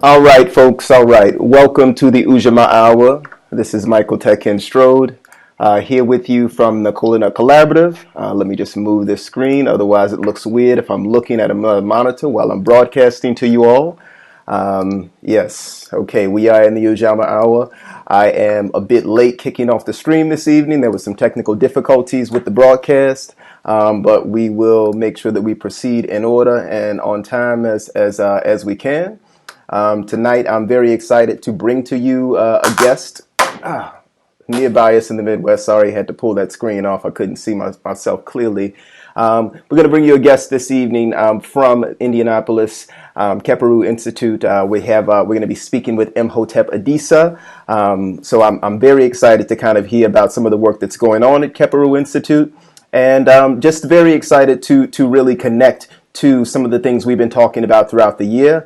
All right, folks. All right. Welcome to the Ujamaa Hour. This is Michael Tekin Strode here with you from the Communal Collaborative. Let me just move this screen. Otherwise, it looks weird if I'm looking at a monitor while I'm broadcasting to you all. Yes. Okay. We are in the Ujamaa Hour. I am a bit late kicking off the stream this evening. There were some technical difficulties with the broadcast. But we will make sure that we proceed in order and on time as we can. Tonight, I'm very excited to bring to you a guest. Nearby us in the Midwest. Sorry, had to pull that screen off. I couldn't see myself clearly. We're going to bring you a guest this evening from Indianapolis, Kheprw Institute. We're going to be speaking with Imhotep Adisa. So I'm very excited to kind of hear about some of the work that's going on at Kheprw Institute, and just very excited to really connect to some of the things we've been talking about throughout the year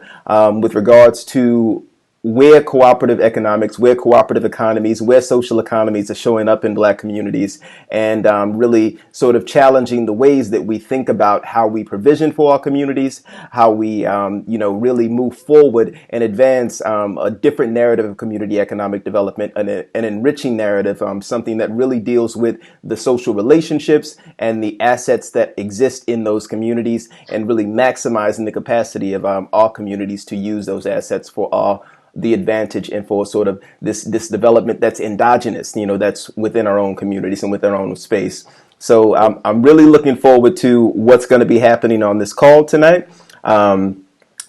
with regards to where cooperative economics, where cooperative economies, where social economies are showing up in Black communities, and really sort of challenging the ways that we think about how we provision for our communities, how we, really move forward and advance a different narrative of community economic development, an enriching narrative, something that really deals with the social relationships and the assets that exist in those communities, and really maximizing the capacity of our communities to use those assets for the advantage and for sort of this development that's endogenous, that's within our own communities and within our own space. So I'm really looking forward to what's going to be happening on this call tonight. And,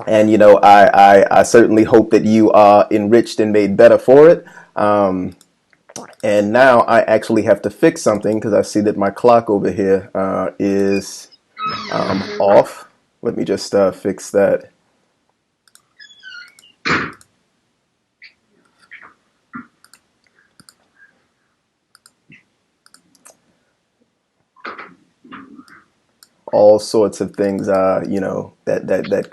I certainly hope that you are enriched and made better for it. And now I actually have to fix something because I see that my clock over here is off. Let me just fix that. All sorts of things, that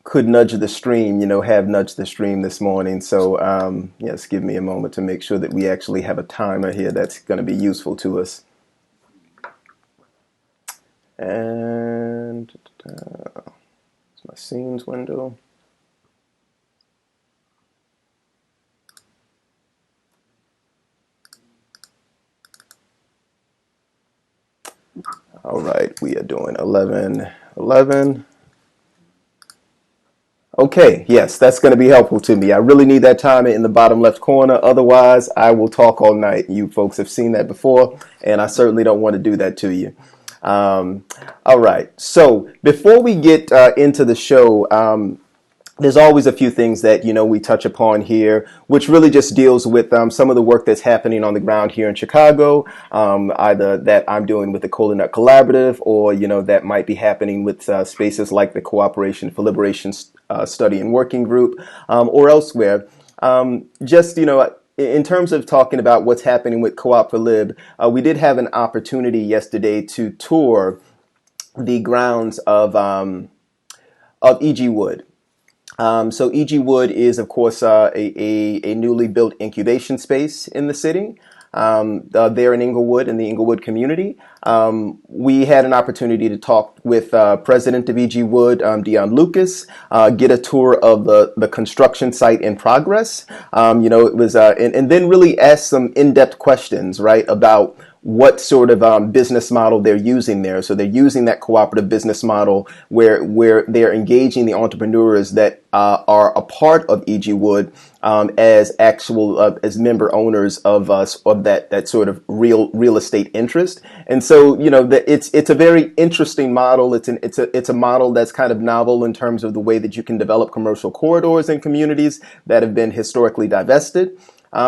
could nudge the stream, have nudged the stream this morning. So, yes, give me a moment to make sure that we actually have a timer here that's going to be useful to us. And it's my scenes window. All right, we are doing 11:11. Okay, yes, that's going to be helpful to me. I really need that timer in the bottom left corner. Otherwise, I will talk all night. You folks have seen that before, and I certainly don't want to do that to you. All right, so before we get into the show, there's always a few things that, we touch upon here, which really just deals with some of the work that's happening on the ground here in Chicago, either that I'm doing with the Communal Collaborative, or, that might be happening with spaces like the Cooperation for Liberation Study and Working Group, or elsewhere. In terms of talking about what's happening with Co-op for Lib, we did have an opportunity yesterday to tour the grounds of E.G. Wood. So E.G. Wood is, of course, a newly built incubation space in the city. There in Inglewood, in the Inglewood community. We had an opportunity to talk with President of E.G. Wood, Dion Lucas, get a tour of the construction site in progress. It was, and then really ask some in-depth questions, right, about what sort of business model they're using there. So they're using that cooperative business model where they're engaging the entrepreneurs that are a part of E.G. Wood as as member owners of that sort of real estate interest. And so it's a very interesting model. It's a model that's kind of novel in terms of the way that you can develop commercial corridors in communities that have been historically divested. It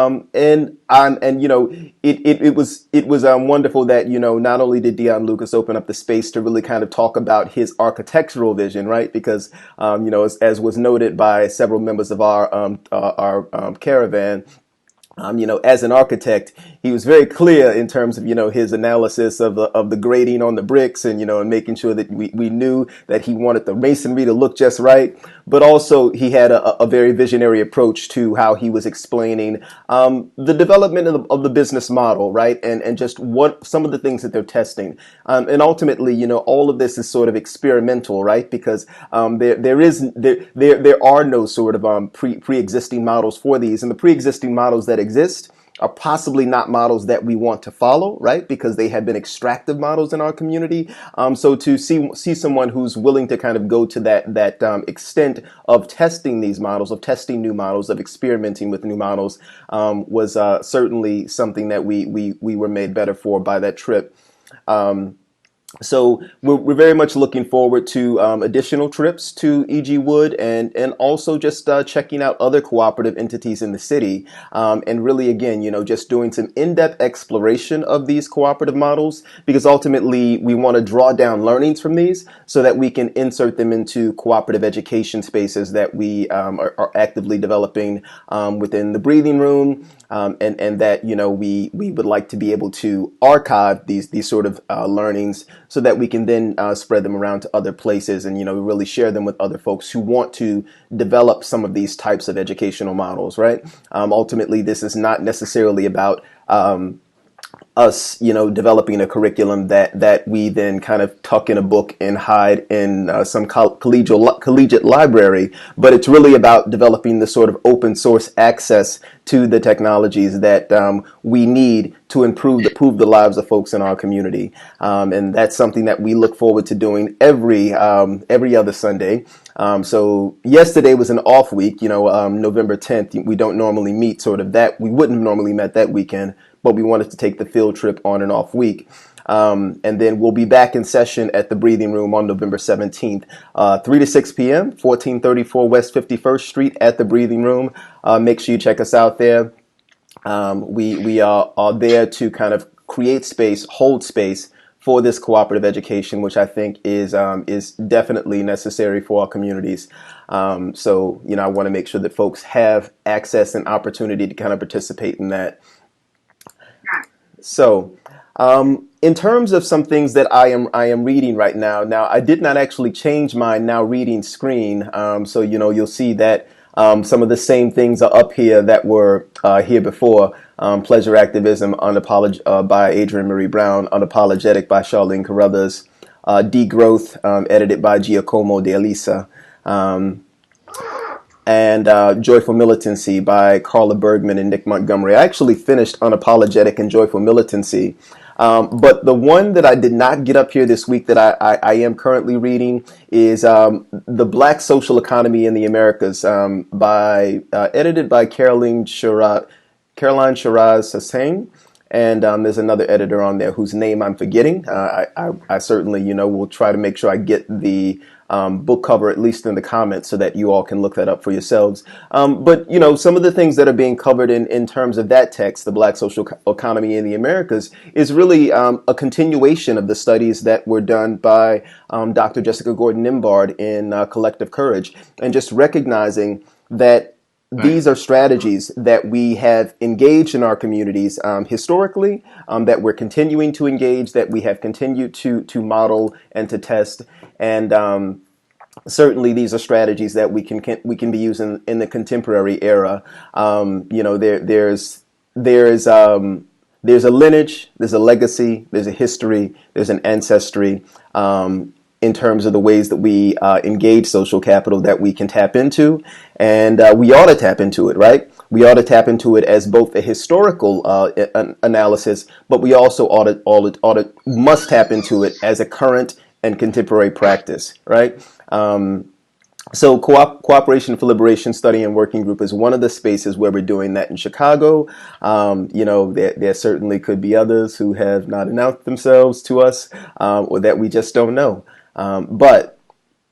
was wonderful that, not only did Dion Lucas open up the space to really kind of talk about his architectural vision, right? Because, as was noted by several members of our caravan, as an architect, he was very clear in terms of, his analysis of the grading on the bricks and, and making sure that we knew that he wanted the masonry to look just right. But also he had a very visionary approach to how he was explaining the development of the business model, right? And just what some of the things that they're testing. And ultimately, all of this is sort of experimental, right? Because there are no sort of pre-existing models for these, and the pre-existing models that exist are possibly not models that we want to follow, right? Because they have been extractive models in our community. So to see someone who's willing to kind of go to that extent of testing these models, of testing new models, of experimenting with new models, was certainly something that we were made better for by that trip. So we're very much looking forward to additional trips to E.G. Wood and also just checking out other cooperative entities in the city. And really, again, just doing some in-depth exploration of these cooperative models, because ultimately we want to draw down learnings from these so that we can insert them into cooperative education spaces that we are actively developing within the breathing room. And that, we would like to be able to archive these sort of learnings so that we can then spread them around to other places and, really share them with other folks who want to develop some of these types of educational models, right? Ultimately, this is not necessarily about us, developing a curriculum that we then kind of tuck in a book and hide in some collegiate library, but it's really about developing the sort of open source access to the technologies that we need to improve the lives of folks in our community, and that's something that we look forward to doing every other Sunday. So yesterday was an off week, November 10th. We don't normally meet we wouldn't have normally met that weekend, but we wanted to take the field trip on an off week. And then we'll be back in session at the Breathing Room on November 17th, 3 to 6 p.m., 1434 West 51st Street at the Breathing Room. Make sure you check us out there. We are there to kind of create space, hold space for this cooperative education, which I think is definitely necessary for our communities. So, I want to make sure that folks have access and opportunity to kind of participate in that. So, in terms of some things that I am reading right now, I did not actually change my now reading screen. So, you'll see that some of the same things are up here that were here before. Pleasure Activism by Adrienne Marie Brown, Unapologetic by Charlene Carruthers, Degrowth, edited by Giacomo De Alisa, and Joyful Militancy by Carla Bergman and Nick Montgomery. I actually finished Unapologetic and Joyful Militancy. But the one that I did not get up here this week that I am currently reading is The Black Social Economy in the Americas, edited by Caroline Shiraz Hussain. And there's another editor on there whose name I'm forgetting. I certainly, will try to make sure I get the book cover at least in the comments so that you all can look that up for yourselves. But, some of the things that are being covered in terms of that text, The Black Social Economy in the Americas, is really a continuation of the studies that were done by Dr. Jessica Gordon-Nimbard in Collective Courage, and just recognizing that these are strategies that we have engaged in our communities historically, that we're continuing to engage, that we have continued to model and to test. And certainly these are strategies that we can be using in the contemporary era. There's a lineage, there's a legacy, there's a history, there's an ancestry, in terms of the ways that we engage social capital that we can tap into. And we ought to tap into it, right? We ought to tap into it as both a historical analysis, but we also must tap into it as a current and contemporary practice, right? So Cooperation for Liberation Study and Working Group is one of the spaces where we're doing that in Chicago. There certainly could be others who have not announced themselves to us, or that we just don't know. But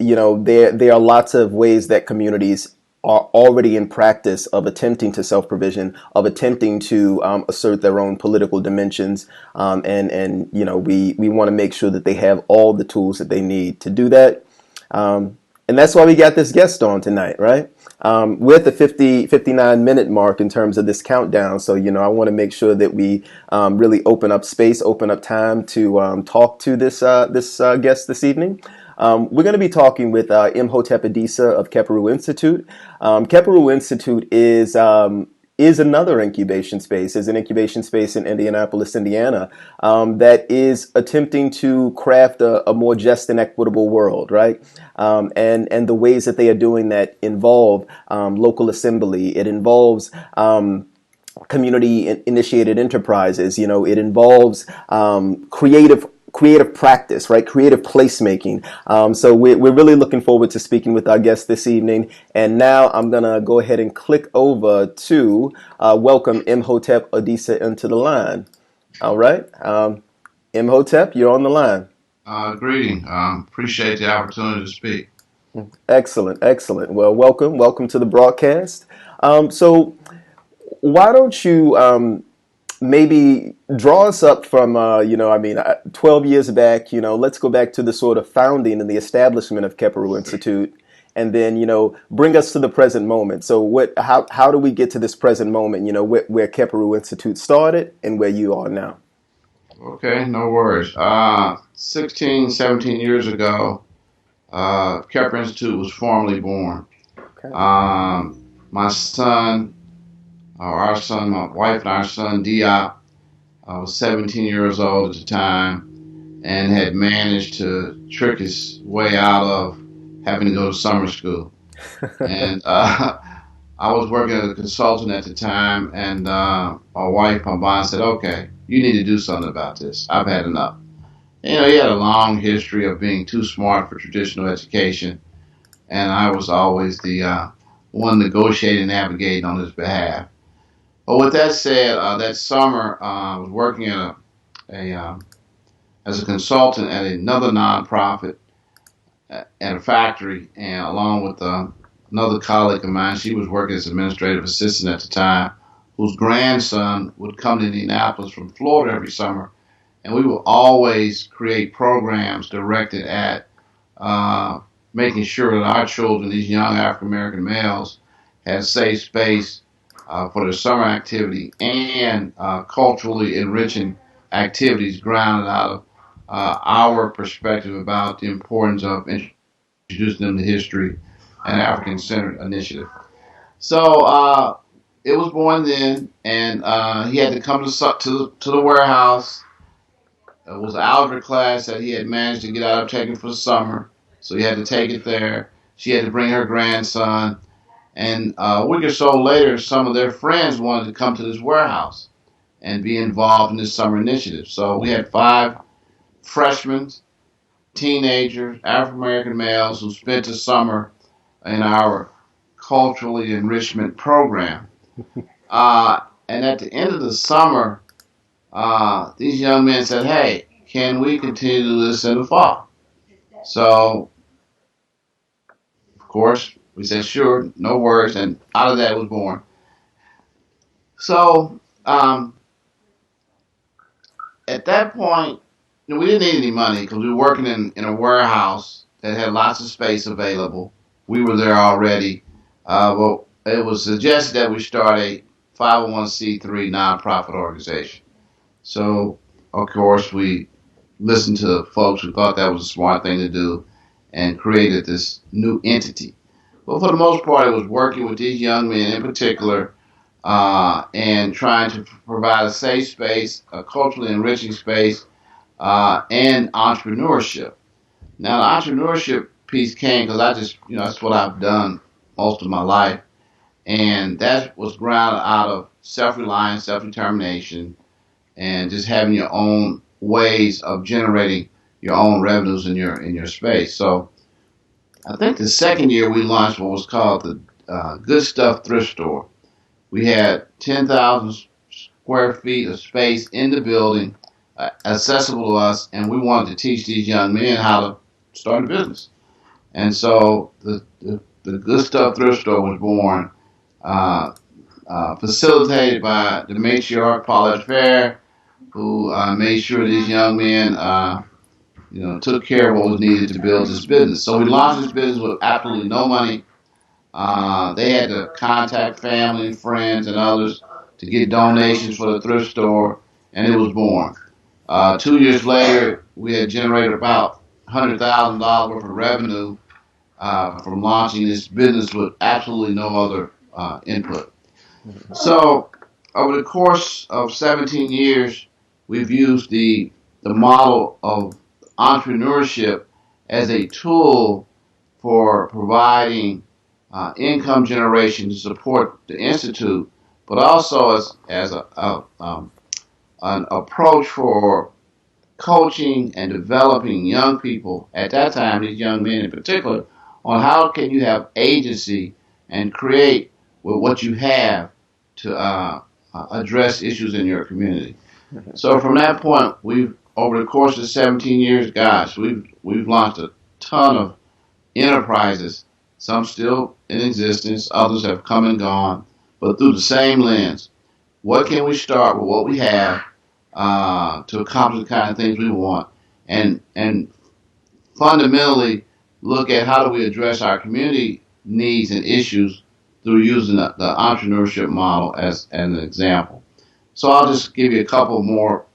there are lots of ways that communities are already in practice of attempting to self-provision, of attempting to assert their own political dimensions, and we want to make sure that they have all the tools that they need to do that. And that's why we got this guest on tonight, right? We're at the 59-minute mark in terms of this countdown. So, I want to make sure that we really open up space, open up time to talk to this guest this evening. We're going to be talking with Imhotep Adisa of Kheprw Institute. Kheprw Institute is another incubation space, is an incubation space in Indianapolis, Indiana, that is attempting to craft a more just and equitable world, right? And the ways that they are doing that involve local assembly. It involves community initiated enterprises. It involves creative practice, right? Creative placemaking. So we're really looking forward to speaking with our guest this evening. And now I'm going to go ahead and click over to welcome Imhotep Adisa into the line. All right. Imhotep, you're on the line. Greeting. Appreciate the opportunity to speak. Excellent. Excellent. Well, welcome to the broadcast. So why don't you maybe draw us up from, 12 years back, let's go back to the sort of founding and the establishment of Kheprw Institute, and then, bring us to the present moment. So how do we get to this present moment, where Kheprw Institute started and where you are now? Okay, no worries. 16, 17 years ago, Kheprw Institute was formally born. Okay. My son, our son, my wife and our son, Diop, was 17 years old at the time and had managed to trick his way out of having to go to summer school. And I was working as a consultant at the time, and my wife, my boss, said, okay, you need to do something about this. I've had enough. He had a long history of being too smart for traditional education, and I was always the one negotiating, navigating on his behalf. But with that said, that summer I was working at as a consultant at another nonprofit at a factory, and along with another colleague of mine, she was working as administrative assistant at the time, whose grandson would come to Indianapolis from Florida every summer, and we would always create programs directed at making sure that our children, these young African American males, had safe space for their summer activity and culturally enriching activities grounded out of our perspective about the importance of introducing them to history and African-centered initiative. So it was born then, and he had to come to the warehouse. It was an algebra class that he had managed to get out of taking for the summer, so he had to take it there. She had to bring her grandson. And a week or so later, some of their friends wanted to come to this warehouse and be involved in this summer initiative. So we had 5 freshmen, teenagers, African-American males who spent the summer in our culturally enrichment program. And at the end of the summer, these young men said, hey, can we continue to do this in the fall? So, of course, we said, sure, no worries, and out of that was born. So, at that point, we didn't need any money because we were working in a warehouse that had lots of space available. We were there already. But it was suggested that we start a 501c3 nonprofit organization. So, of course, we listened to folks who thought that was a smart thing to do and created this new entity. But for the most part, it was working with these young men in particular and trying to provide a safe space, a culturally enriching space, and entrepreneurship. Now, the entrepreneurship piece came because that's what I've done most of my life. And that was grounded out of self-reliance, self-determination, and just having your own ways of generating your own revenues in your space. So I think the second year we launched what was called the Good Stuff Thrift Store. We had 10,000 square feet of space in the building, accessible to us, and we wanted to teach these young men how to start a business. And so the Good Stuff Thrift Store was born, facilitated by the matriarch, Paulette Fair, who made sure these young men took care of what was needed to build this business. So we launched this business with absolutely no money. They had to contact family and friends and others to get donations for the thrift store, and it was born. 2 years later, we had generated about $100,000 worth of revenue from launching this business with absolutely no other input. So, over the course of 17 years, we've used the model of entrepreneurship as a tool for providing income generation to support the institute, but also as an approach for coaching and developing young people, at that time, these young men in particular, on how can you have agency and create with what you have to address issues in your community. So from that point, over the course of 17 years, gosh, we've launched a ton of enterprises, some still in existence, others have come and gone, but through the same lens. What can we start with what we have to accomplish the kind of things we want, and fundamentally look at how do we address our community needs and issues through using the entrepreneurship model as an example. So I'll just give you a couple more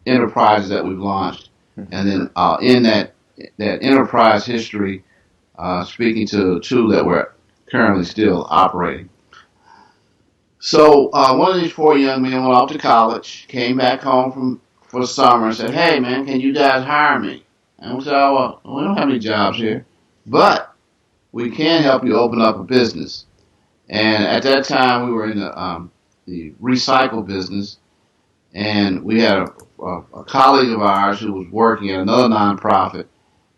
enterprises that we've launched, and then in that enterprise history, speaking to two that we're currently still operating. So one of these four young men went off to college, came back home for the summer and said, "Hey man, can you guys hire me?" And we said, "Oh, well, we don't have any jobs here, but we can help you open up a business." And at that time, we were in the recycle business, and we had a colleague of ours who was working at another nonprofit,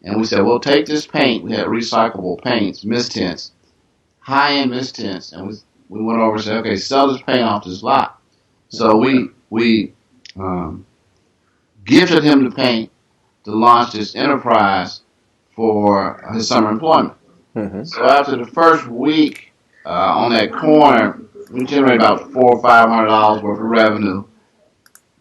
and we said, "Well, take this paint." We had recyclable paints, mist tints, high-end mist tints, and we went over and said, "Okay, sell this paint off this lot." So we gifted him the paint to launch this enterprise for his summer employment. Mm-hmm. So after the first week on that corner, we generated about $400 or $500 worth of revenue.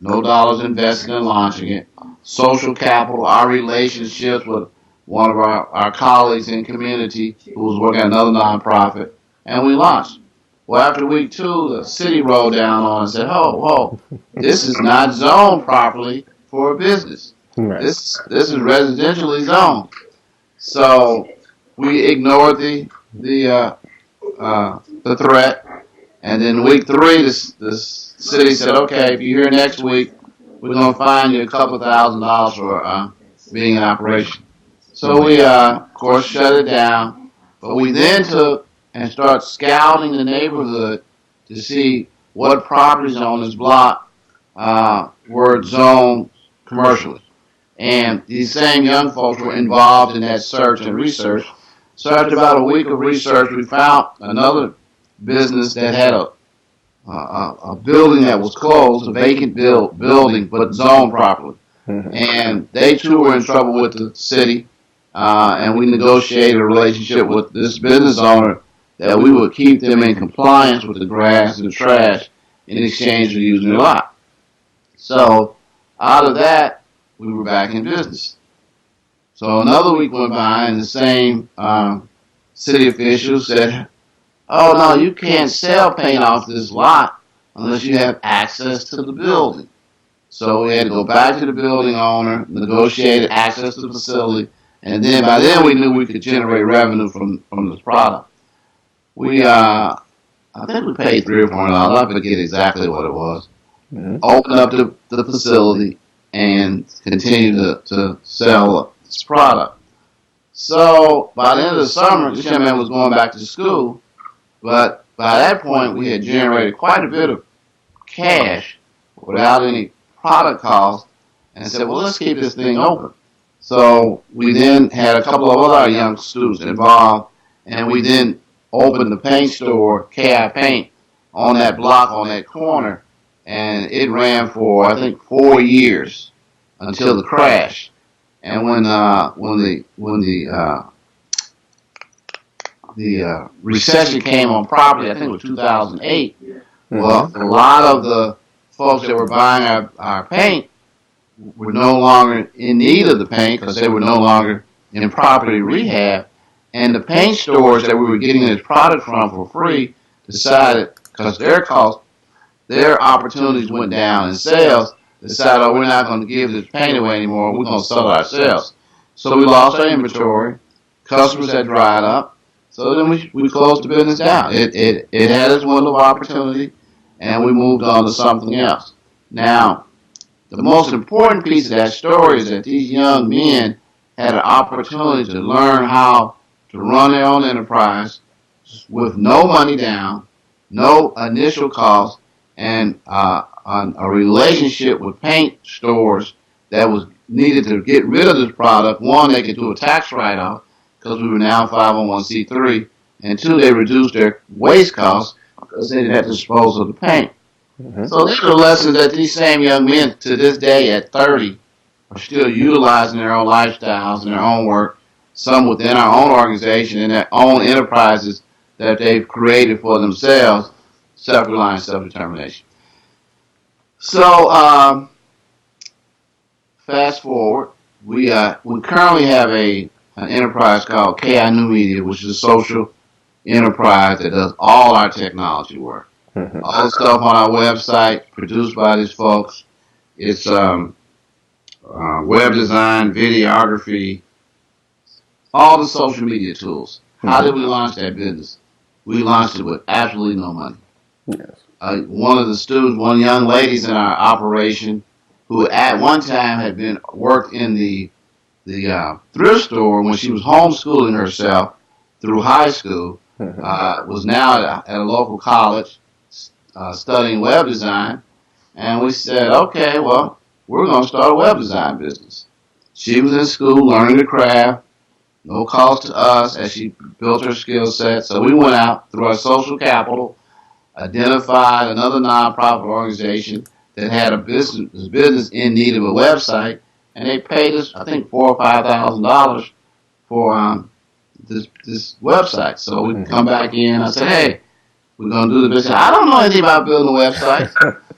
No dollars invested in launching it. Social capital, our relationships with one of our colleagues in community who was working at another nonprofit, and we launched. Well, after week 2, the city rolled down on us and said, "Whoa, this is not zoned properly for a business. Right. This is residentially zoned." So we ignored the threat, and then week 3, the city said, "Okay, if you're here next week, we're going to fine you a couple $1,000 for being in operation." So we, of course, shut it down, but we then took and started scouting the neighborhood to see what properties on this block were zoned commercially. And these same young folks were involved in that search and research. So after about a week of research, we found another business that had a building that was closed, a vacant building, but zoned properly. Mm-hmm. And they too were in trouble with the city, and we negotiated a relationship with this business owner that we would keep them in compliance with the grass and the trash in exchange for using their lot. So out of that, we were back in business. So another week went by, and the same city officials said, "Oh, no, you can't sell paint off this lot unless you have access to the building." So we had to go back to the building owner, negotiate access to the facility, and then by then we knew we could generate revenue from this product. We, I think we paid $300 or $400. I forget exactly what it was. Mm-hmm. Opened up the facility and continued to sell this product. So by the end of the summer, this young man was going back to school, but by that point we had generated quite a bit of cash without any product cost, and said, "Well, let's keep this thing open." So we then had a couple of other young students involved, and we then opened the paint store, KI Paint, on that block, on that corner, and it ran for, I think, 4 years until the crash. And when the recession came on property, I think it was 2008, well, a lot of the folks that were buying our paint were no longer in need of the paint because they were no longer in property rehab, And the paint stores that we were getting this product from for free decided, because their opportunities went down in sales, decided, oh, we're not going to give this paint away anymore. We're going to sell it ourselves. So we lost our inventory. Customers had dried up. So then we closed the business down. It had its window of opportunity, and we moved on to something else. Now, the most important piece of that story is that these young men had an opportunity to learn how to run their own enterprise with no money down, no initial cost, and a relationship with paint stores that was needed to get rid of this product. One, they could do a tax write-off because we were now 501c3, and two, they reduced their waste costs because they didn't have to dispose of the paint. Mm-hmm. So these are lessons that these same young men to this day at 30 are still utilizing their own lifestyles and their own work, some within our own organization and their own enterprises that they've created for themselves, self-reliance, self-determination. So fast forward, we currently have an enterprise called KI NuMedia, which is a social enterprise that does all our technology work. Mm-hmm. All the stuff on our website produced by these folks. It's web design, videography, all the social media tools. Mm-hmm. How did we launch that business? We launched it with absolutely no money. Yes. One of the students, one young ladies in our operation, who at one time had worked in the thrift store when she was homeschooling herself through high school, was now at a local college studying web design, and we said, okay, well, we're going to start a web design business. She was in school learning the craft, no cost to us as she built her skill set. So we went out through our social capital, identified another nonprofit organization that had a business in need of a website, and they paid us, I think, $4,000 or $5,000 for this website. So we come back in. I said, hey, we're going to do the business. I don't know anything about building a website.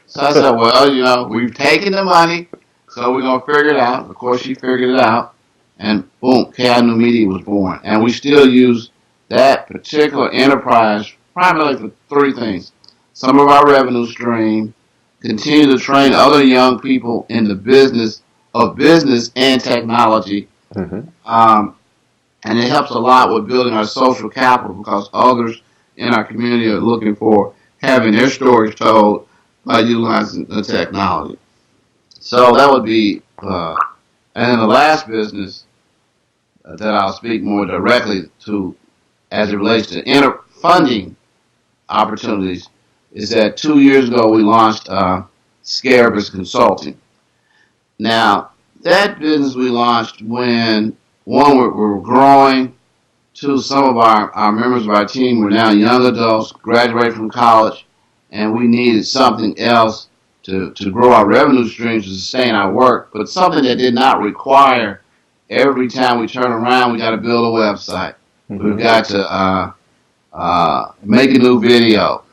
So I said, well, we've taken the money, so we're going to figure it out. Of course, she figured it out. And boom, KI NuMedia was born. And we still use that particular enterprise primarily for three things. Some of our revenue stream, continue to train other young people in the business of business and technology. Mm-hmm. And it helps a lot with building our social capital because others in our community are looking for having their stories told by utilizing the technology. So that would be, and then the last business that I'll speak more directly to as it relates to funding opportunities is that 2 years ago we launched Scarabys Consulting. Now, that business we launched when, one, we're growing, two, some of our members of our team were now young adults, graduated from college, and we needed something else to grow our revenue streams to sustain our work, but something that did not require every time we turn around, we got to build a website. Mm-hmm. We've got to make a new video.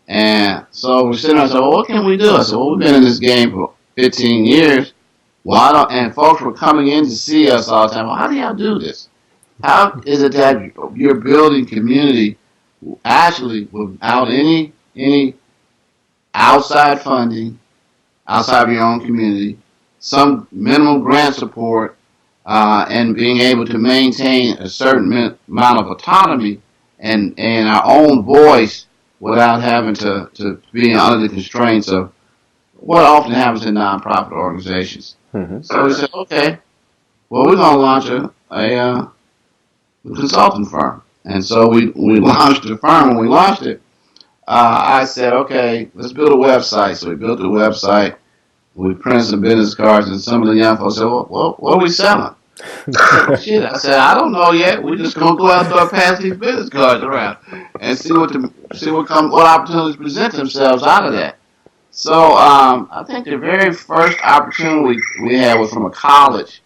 And so we're sitting there and said, well, what can we do? I said, well, we've been in this game for 15 years. And folks were coming in to see us all the time. Well, how do y'all do this? How is it that you're building community actually without any outside funding, outside of your own community, some minimum grant support, and being able to maintain a certain amount of autonomy and our own voice without having to be under the constraints of what often happens in nonprofit organizations. Mm-hmm. So we said, okay, well, we're going to launch a consulting firm. And so we launched the firm. When we launched it, I said, okay, let's build a website. So we built the website. We printed some business cards, and some of the young folks said, well, what are we selling? Shit, I said, I don't know yet. We're just going to go out and start passing these business cards around and see what opportunities present themselves out of that. So I think the very first opportunity we had was from a college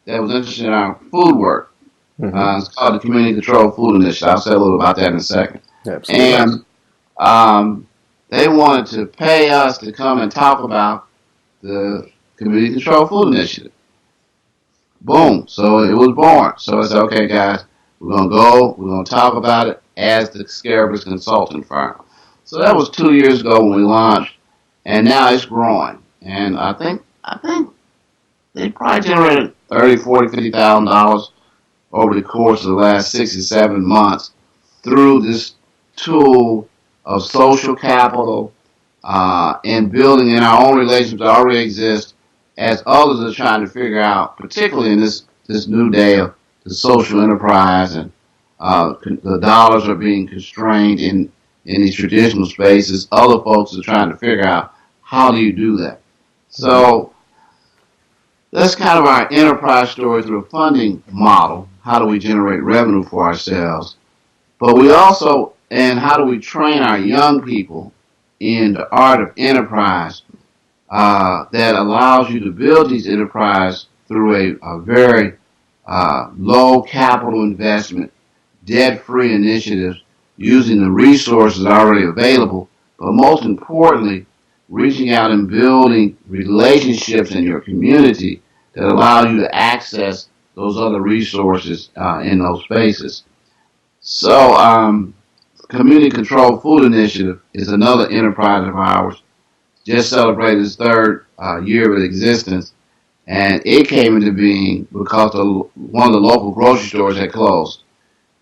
that was interested in our food work. Mm-hmm. It's called the Community Controlled Food Initiative. I'll say a little about that in a second. Absolutely. And they wanted to pay us to come and talk about the Community Controlled Food Initiative. Boom. So it was born. So I said, okay, guys, We're going to talk about it as the Scarabys Consulting firm. So that was 2 years ago when we launched, and now it's growing. And I think they probably generated $30, $40, $50,000 over the course of the last 6 or 7 months through this tool of social capital and building in our own relationships that already exist as others are trying to figure out, particularly in this new day of the social enterprise and the dollars are being constrained in these traditional spaces. Other folks are trying to figure out how do you do that. So that's kind of our enterprise story through a funding model. How do we generate revenue for ourselves? But we also, and how do we train our young people in the art of enterprise that allows you to build these enterprise through a very low capital investment, debt-free initiatives using the resources already available, but most importantly, reaching out and building relationships in your community that allow you to access those other resources in those spaces. So, Community Controlled Food Initiative is another enterprise of ours. Just celebrated its third year of existence, and it came into being because one of the local grocery stores had closed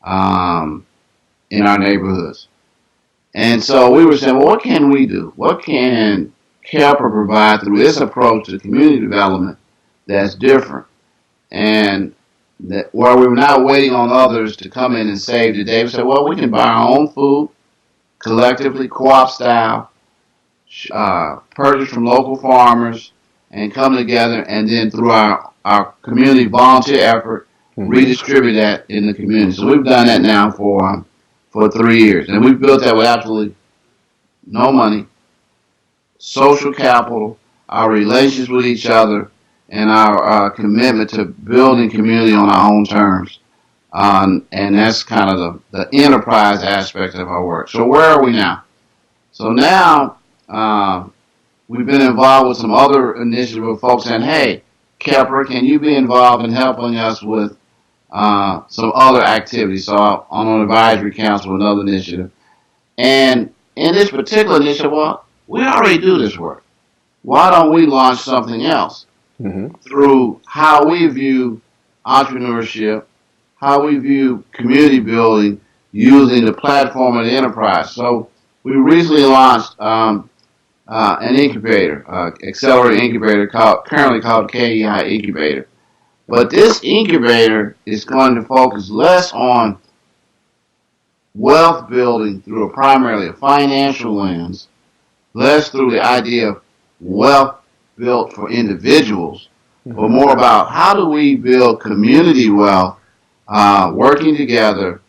in our neighborhoods. And so we were saying, well, what can we do? What can Kheprw provide through its approach to community development that's different? And that where we were not waiting on others to come in and save the day, we said, well, we can buy our own food collectively, co-op style, purchase from local farmers, and come together, and then through our community volunteer effort, redistribute that in the community. So we've done that now for 3 years, and we've built that with absolutely no money, social capital, our relations with each other, and our commitment to building community on our own terms. And that's kind of the enterprise aspect of our work. So where are we now? So now we've been involved with some other initiatives with folks saying, hey, Kheprw, can you be involved in helping us with some other activities? So I'm on an advisory council with another initiative. And in this particular initiative, well, we already do this work. Why don't we launch something else through how we view entrepreneurship, how we view community building using the platform of the enterprise? So we recently launched an incubator, accelerator incubator currently called KI Incubator. But this incubator is going to focus less on wealth building through primarily a financial lens, less through the idea of wealth built for individuals, but more about how do we build community wealth, working together,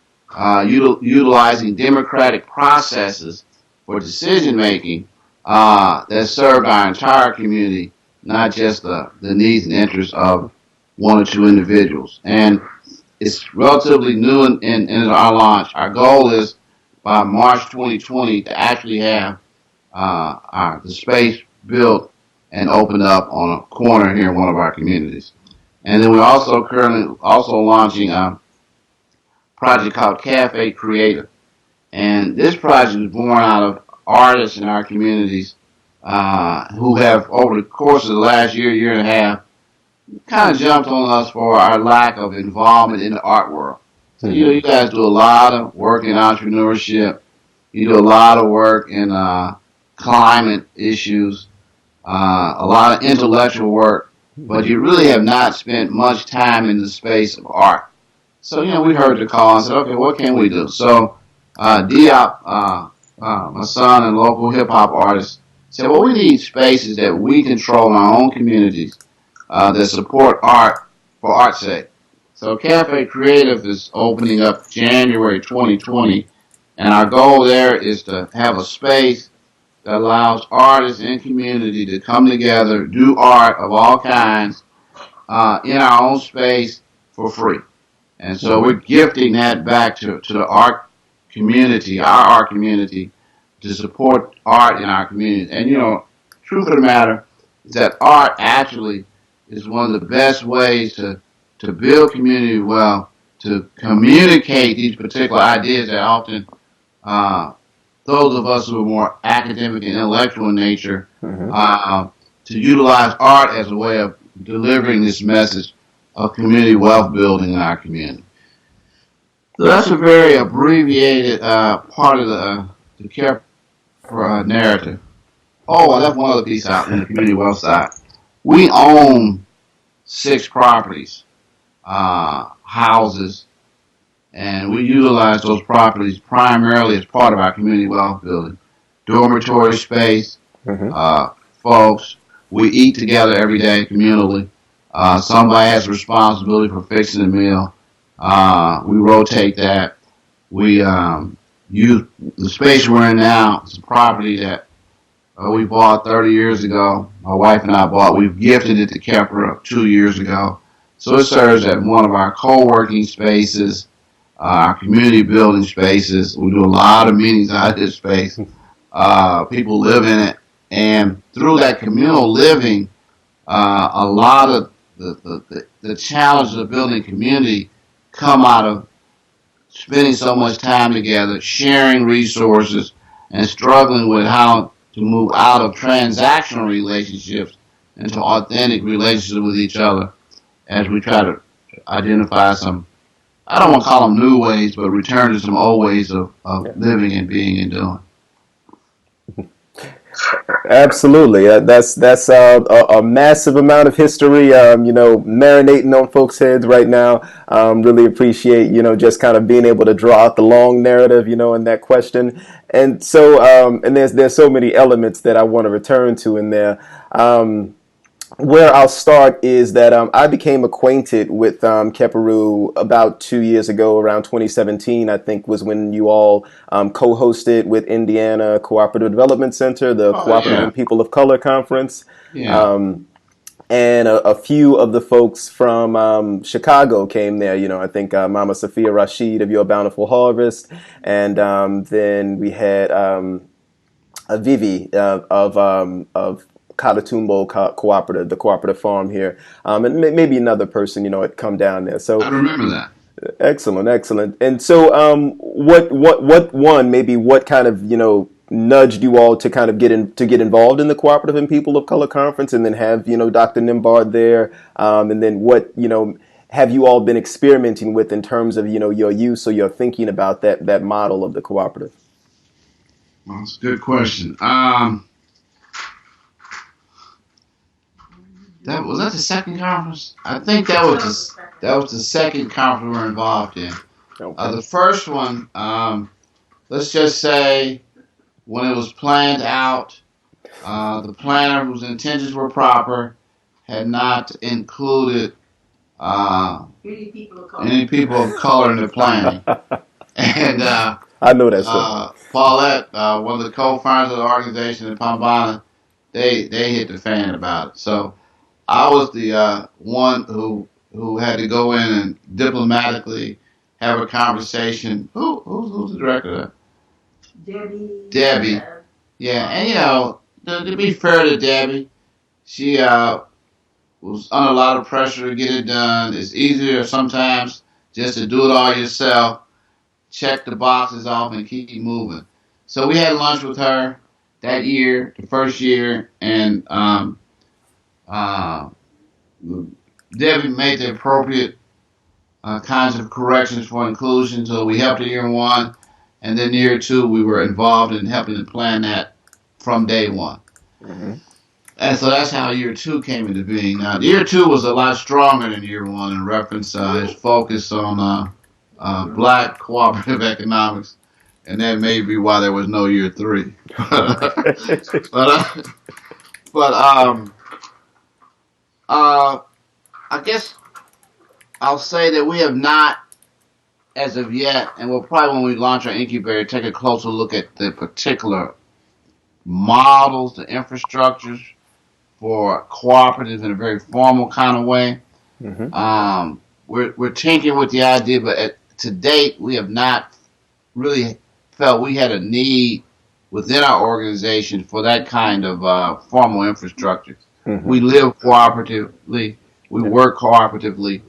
utilizing democratic processes for decision making that serve our entire community, not just the needs and interests of one or two individuals. And it's relatively new in our launch. Our goal is by March 2020 to actually have the space built and opened up on a corner here in one of our communities. And then we're also currently launching a project called Cafe Creative. And this project is born out of artists in our communities who have, over the course of the last year and a half, kind of jumped on us for our lack of involvement in the art world. So you guys do a lot of work in entrepreneurship. You do a lot of work in climate issues, a lot of intellectual work, but you really have not spent much time in the space of art. So, we heard the call and said, okay, what can we do? So Diop, my son and local hip-hop artist, said, well, we need spaces that we control in our own communities that support art for art's sake. So Cafe Creative is opening up January 2020, and our goal there is to have a space that allows artists and community to come together, do art of all kinds in our own space for free. And so we're gifting that back to the art community, our art community, to support art in our community. And, truth of the matter is that art actually is one of the best ways to build community wealth, to communicate these particular ideas that often those of us who are more academic and intellectual in nature to utilize art as a way of delivering this message of community wealth building in our community. So that's a very abbreviated part of the Kheprw narrative. Oh, I left one other piece out in the community wealth side. We own 6 properties, houses, and we utilize those properties primarily as part of our community wealth building. Dormitory space, folks, we eat together every day communally. Somebody has responsibility for fixing the meal. We rotate that. We use the space we're in now. It's a property that we bought 30 years ago. My wife and I bought. We've gifted it to Kheprw 2 years ago. So it serves as one of our co-working spaces, our community building spaces. We do a lot of meetings out of this space. People live in it. And through that communal living, a lot of the challenges of building community come out of spending so much time together, sharing resources, and struggling with how to move out of transactional relationships into authentic relationships with each other as we try to identify some, I don't want to call them new ways, but return to some old ways of living and being and doing. Absolutely. That's a massive amount of history, marinating on folks' heads right now. Really appreciate, just kind of being able to draw out the long narrative, in that question. And so, and there's so many elements that I want to return to in there. Where I'll start is that I became acquainted with Kheprw about 2 years ago, around 2017, I think was when you all co-hosted with Indiana Cooperative Development Center, the Cooperative and People of Color Conference. Yeah. And a few of the folks from Chicago came there. I think Mama Sophia Rashid of Your Bountiful Harvest. And then we had Vivi of Catatumbo Cooperative, the cooperative farm here, and maybe another person, had come down there. So I remember that. Excellent. And so, what kind of, nudged you all to kind of get involved in the Cooperative and People of Color Conference, and then have, Dr. Nimbard there, and then what, have you all been experimenting with in terms of, your use or your thinking about that model of the cooperative? Well, that's a good question. Was that the second conference? I think that was the second conference we were involved in. Okay. The first one, let's just say, when it was planned out, the planner, whose intentions were proper, had not included any people of color in the planning. And I know that. Paulette, one of the co-founders of the organization in Pambana, they hit the fan about it. So I was the one who had to go in and diplomatically have a conversation. Who's the director? Debbie. Yeah, and to be fair to Debbie, she was under a lot of pressure to get it done. It's easier sometimes just to do it all yourself, check the boxes off, and keep moving. So we had lunch with her that year, the first year, and Debbie made the appropriate kinds of corrections for inclusion. So we helped her year one, and then year two we were involved in helping to plan that from day one. Mm-hmm. And so that's how year two came into being. Now, year two was a lot stronger than year one in reference to its focus on black cooperative economics, and that may be why there was no year three. I guess I'll say that we have not, as of yet, and we'll probably, when we launch our incubator, take a closer look at the particular models, the infrastructures for cooperatives in a very formal kind of way. Mm-hmm. We're tinkering with the idea, but to date, we have not really felt we had a need within our organization for that kind of formal infrastructure. Mm-hmm. We live cooperatively. We work cooperatively.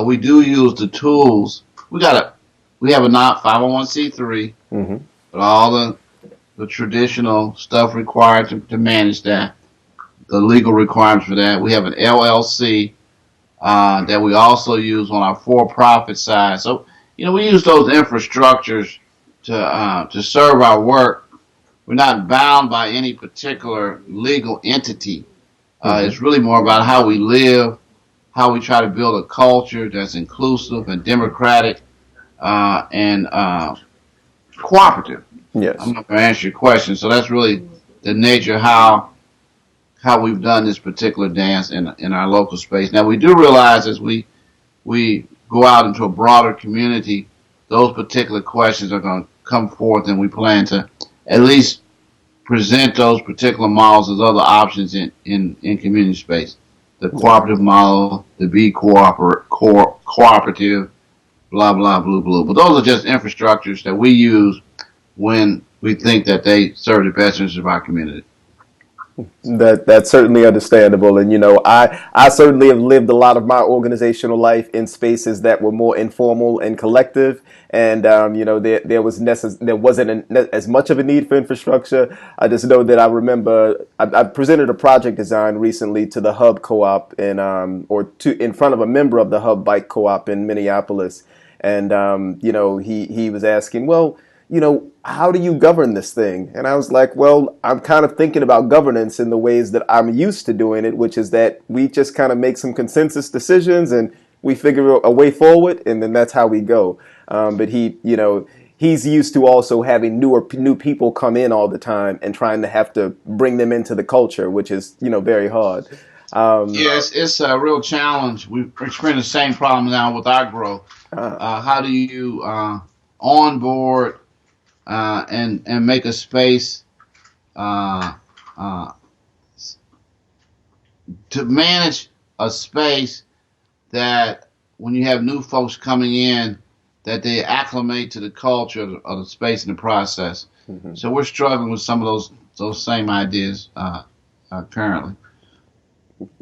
We do use the tools we have a not 501c3, Mm-hmm. but all the traditional stuff required to manage that, the legal requirements for that. We have an LLC that we also use on our for-profit side. So, we use those infrastructures to serve our work. We're not bound by any particular legal entity. Mm-hmm. It's really more about how we live, how we try to build a culture that's inclusive and democratic and cooperative. I'm Yes. not going to answer your question. So that's really the nature of how we've done this particular dance in our local space. Now we do realize as we go out into a broader community, those particular questions are going to come forth, and we plan to at least present those particular models as other options in community space. The cooperative model, the cooperative, blah, blah, blue, blue. But those are just infrastructures that we use when we think that they serve the best interest of our community. That's certainly understandable, and I certainly have lived a lot of my organizational life in spaces that were more informal and collective, and there wasn't as much of a need for infrastructure. I just know that I remember I presented a project design recently to the Hub Co-op in front of a member of the Hub Bike Co-op in Minneapolis, and he was asking, well, how do you govern this thing? And I was like, well, I'm kind of thinking about governance in the ways that I'm used to doing it, which is that we just kind of make some consensus decisions and we figure a way forward, and then that's how we go. But he's used to also having new people come in all the time and trying to have to bring them into the culture, which is, very hard. Yes, it's a real challenge. We've experienced the same problem now with our growth. How do you onboard and make a space to manage a space that when you have new folks coming in, that they acclimate to the culture of the space in the process. Mm-hmm. So we're struggling with some of those same ideas currently.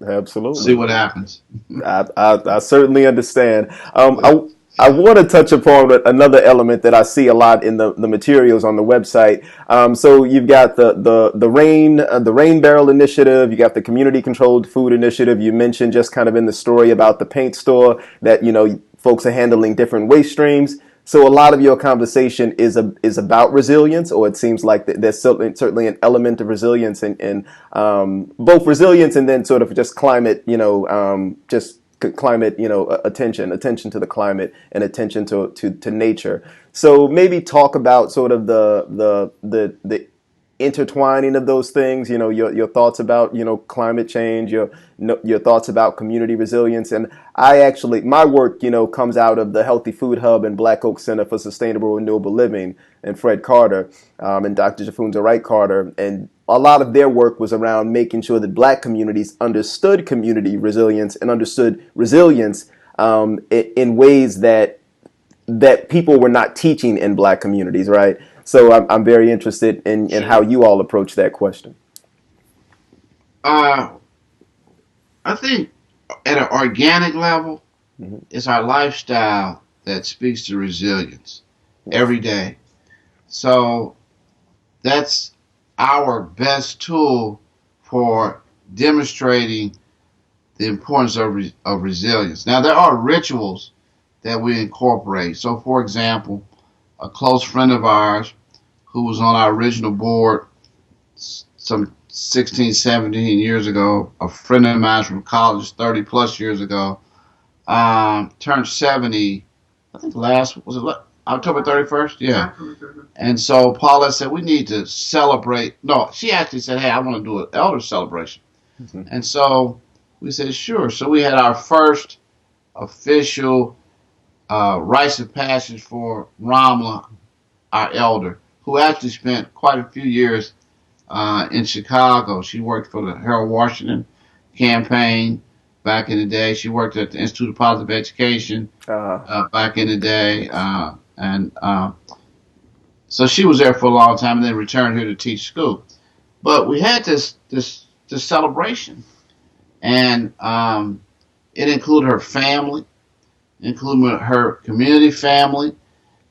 Absolutely. See what happens. I certainly understand. I want to touch upon another element that I see a lot in the materials on the website. So you've got the rain barrel initiative. You got the community controlled food initiative. You mentioned just kind of in the story about the paint store that folks are handling different waste streams. So a lot of your conversation is about resilience, or it seems like there's certainly an element of resilience in both resilience and then sort of just climate, just climate, attention to the climate and attention to nature. So maybe talk about sort of the intertwining of those things, your thoughts about, climate change, your thoughts about community resilience. And my work, comes out of the Healthy Food Hub and Black Oak Center for Sustainable Renewable Living and Fred Carter, and Dr. Jafunza Wright Carter. And a lot of their work was around making sure that Black communities understood community resilience and understood resilience in ways that people were not teaching in Black communities, right? So I'm very interested in how you all approach that question. I think at an organic level, mm-hmm. it's our lifestyle that speaks to resilience every day. So that's our best tool for demonstrating the importance of resilience. Now, there are rituals that we incorporate. So, for example, a close friend of ours who was on our original board some 16, 17 years ago, a friend of mine from college 30 plus years ago, turned 70, I think October 31st? Yeah. And so Paula said, we need to celebrate. No, she actually said, hey, I want to do an elder celebration. Mm-hmm. And so we said, sure. So we had our first official rites of passage for Ramla, our elder, who actually spent quite a few years in Chicago. She worked for the Harold Washington campaign back in the day. She worked at the Institute of Positive Education back in the day. So she was there for a long time and then returned here to teach school. But we had this celebration, and it included her family. including her community family,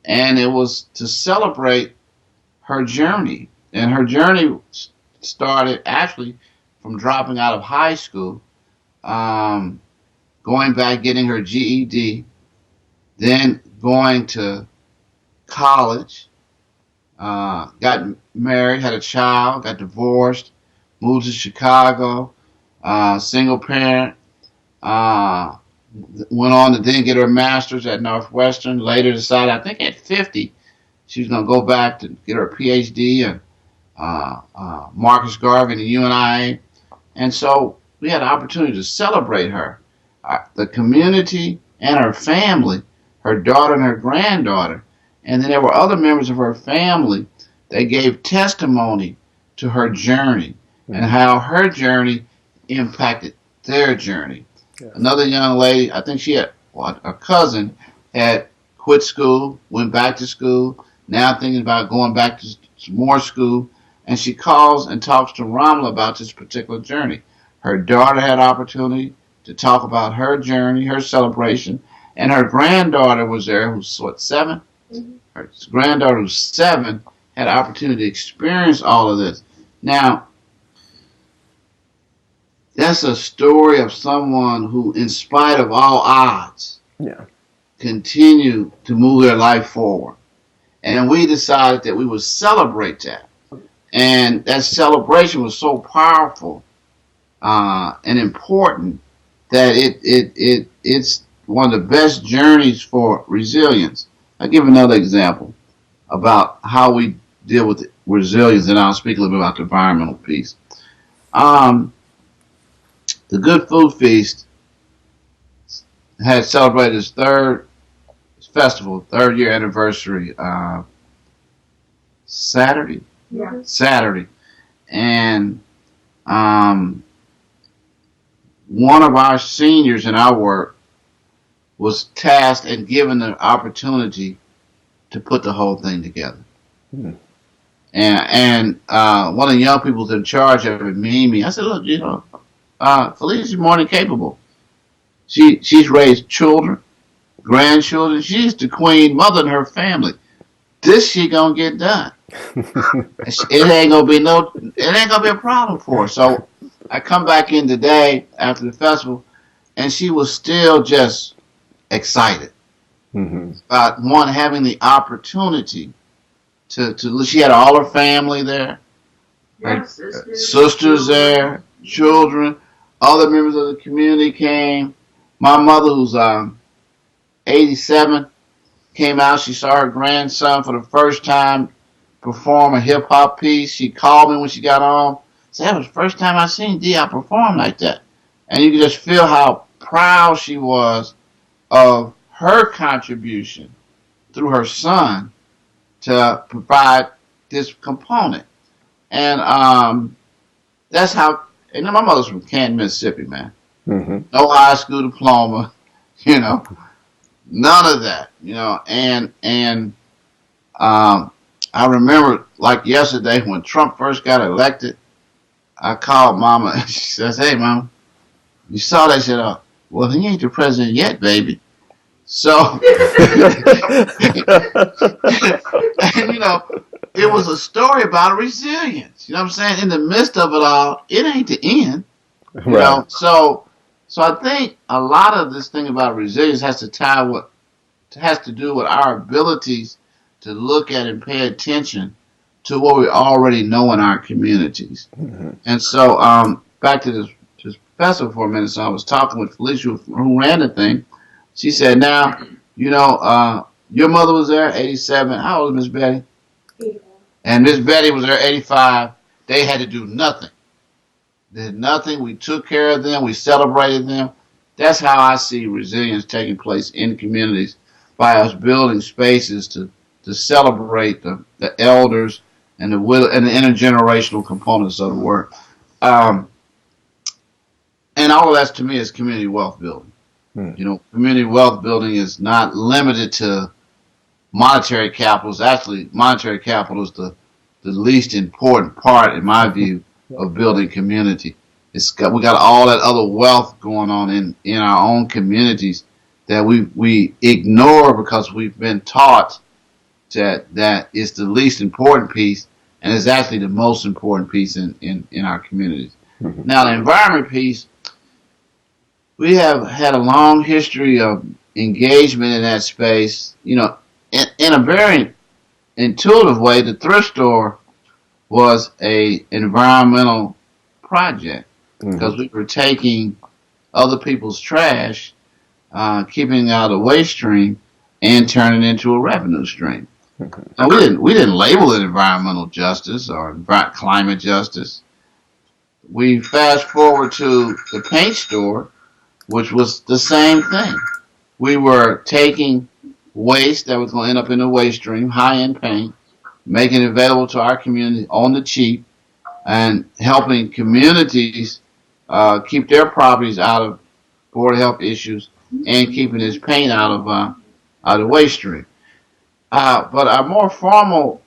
and it was to celebrate her journey. And her journey started actually from dropping out of high school, um, going back, getting her GED, then going to college, got married, had a child, got divorced, moved to Chicago, single parent, uh, went on to then get her master's at Northwestern, later decided, I think at 50, she was going to go back to get her PhD in Marcus Garvey and the UNIA. And so we had an opportunity to celebrate her. The community and her family, her daughter and her granddaughter. And then there were other members of her family that gave testimony to her journey and how her journey impacted their journey. Yeah. Another young lady, I think she had, a cousin had quit school, went back to school, now thinking about going back to more school. And she calls and talks to Ramla about this particular journey. Her daughter had opportunity to talk about her journey, her celebration, and her granddaughter was there, who's 7? Mm-hmm. Her granddaughter, who's 7, had opportunity to experience all of this. Now, that's a story of someone who, in spite of all odds, continued to move their life forward. And we decided that we would celebrate that. And that celebration was so powerful and important that it's one of the best journeys for resilience. I'll give another example about how we deal with resilience, and I'll speak a little bit about the environmental piece. The Good Food Feast had celebrated its third year anniversary Saturday. Yeah. Saturday. And one of our seniors in our work was tasked and given the opportunity to put the whole thing together. Hmm. And one of the young people in charge of it, Mimi, I said, look, Felicia's more than capable. She's raised children, grandchildren. She's the queen mother in her family. This she gonna get done. It ain't gonna be a problem for her. So I come back in today after the festival, and she was still just excited about having the opportunity to. She had all her family there, her sisters there, children, other members of the community came. My mother, who's 87, came out. She saw her grandson for the first time perform a hip hop piece. She called me when she got home. Said, that was the first time I seen D.I. perform like that. And you could just feel how proud she was of her contribution through her son to provide this component. And that's how, and my mother's from Canton, Mississippi, man. Mm-hmm. No high school diploma, none of that, and I remember like yesterday when Trump first got elected, I called Mama and she says, hey, Mama, you saw that? I said, well, he ain't the president yet, baby. So, and, it was a story about resilience. You know what I'm saying? In the midst of it all, it ain't the end. You know? So I think a lot of this thing about resilience has to do with our abilities to look at and pay attention to what we already know in our communities. Mm-hmm. And so, back to this festival for a minute. So I was talking with Felicia, who ran the thing. She said, now, your mother was there, 87. How old is Miss Betty? 85. And Miss Betty was there, 85. They had to do nothing. They did nothing. We took care of them. We celebrated them. That's how I see resilience taking place in communities, by us building spaces to celebrate the elders and the intergenerational components of the work. And all of that, to me, is community wealth building. Community wealth building is not limited to monetary capital. Actually, monetary capital is the least important part, in my view, of building community. We got all that other wealth going on in our own communities that we ignore because we've been taught that it's the least important piece, and it's actually the most important piece in our communities. Mm-hmm. Now, the environment piece, we have had a long history of engagement in that space. You know, in a very intuitive way, the thrift store was a environmental project because we were taking other people's trash, keeping it out of the waste stream, and turning it into a revenue stream. And we didn't label it environmental justice or climate justice. We fast forward to the paint store, which was the same thing. We were taking waste that was going to end up in the waste stream, high-end paint, making it available to our community on the cheap, and helping communities keep their properties out of Board of Health issues and keeping this paint out of the waste stream. But our more formal